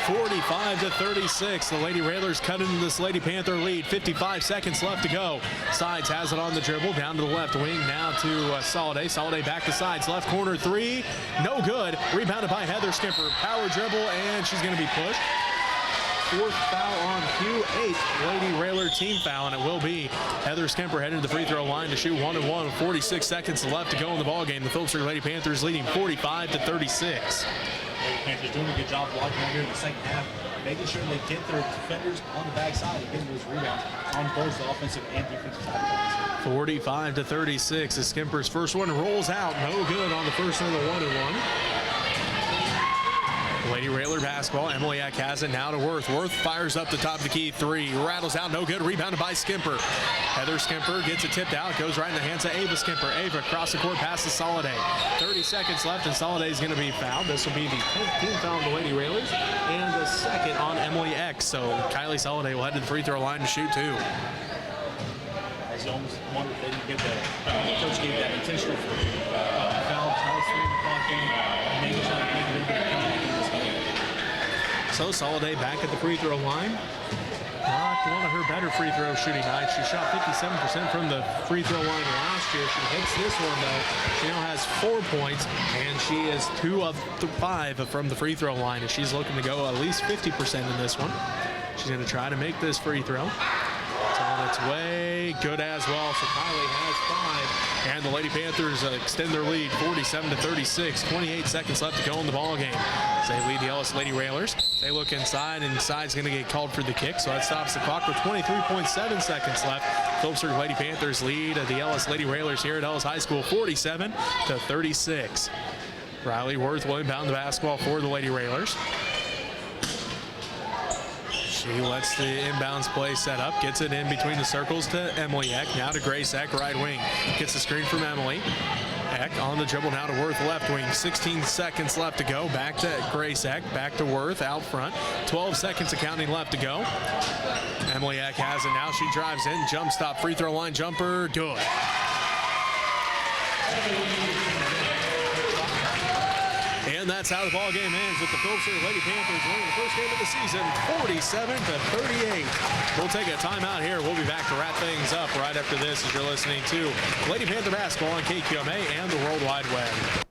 45-36. The Lady Railers cut into this Lady Panther lead. 55 seconds left to go. Sides has it on the dribble, down to the left wing, now to Soliday. Soliday back to sides, left corner three, no good. Rebounded by Heather Skimper. Power dribble, and she's going to be pushed. Fourth foul on Hugh, 8th Lady Railer team foul, and it will be Heather Skimper heading to the free throw line to shoot 1-1. 46 seconds left to go in the ballgame. The Phillipsburg Lady Panthers leading 45-36. Lady Panthers doing a good job blocking out here in the second half, making sure they get their defenders on the backside and getting those rebounds on both the offensive and defensive side. 45-36 as Skimper's first one rolls out, no good on the first of the 1-1. Lady Railer basketball. Emily Eck has it now to Worth. Worth fires up the top of the key three. Rattles out, no good. Rebounded by Skimper. Heather Skimper gets it tipped out. Goes right in the hands of Ava Skimper. Ava across the court passes Soliday. 30 seconds left, and Soliday is going to be fouled. This will be the 10th team foul on the Lady Railers and the second on Emily Eck. So Kylie Soliday will head to the free throw line to shoot two. I almost wonder if they didn't get the coach gave that intentional foul, blocking, and maybe trying to make a little bit of contact in this game. So Soliday back at the free throw line. not one of her better free throw shooting nights. She shot 57% from the free throw line last year. She hits this one, though. She now has 4 points, and she is 2 of 5 from the free throw line, and she's looking to go at least 50% in this one. She's going to try to make this free throw. It's on its way. Good as well. So Kylie has 5. And the Lady Panthers extend their lead 47-36. 28 seconds left to go in the ball game. They lead the Ellis Lady Railers. They look inside, and inside's going to get called for the kick. So that stops the clock with 23.7 seconds left. Phillipsburg Lady Panthers lead the Ellis Lady Railers here at Ellis High School 47-36. Riley Worth will inbound the basketball for the Lady Railers. She lets the inbounds play set up, gets it in between the circles to Emily Eck. Now to Grace Eck, right wing. Gets the screen from Emily. Eck on the dribble now to Worth, left wing. 16 seconds left to go. Back to Grace Eck, back to Worth out front. 12 seconds of counting left to go. Emily Eck has it now. She drives in, jump stop, free throw line jumper, good. And that's how the ball game ends with the Phillipsburg Lady Panthers winning the first game of the season, 47-38. We'll take a timeout here. We'll be back to wrap things up right after this as you're listening to Lady Panther basketball on KQMA and the World Wide Web.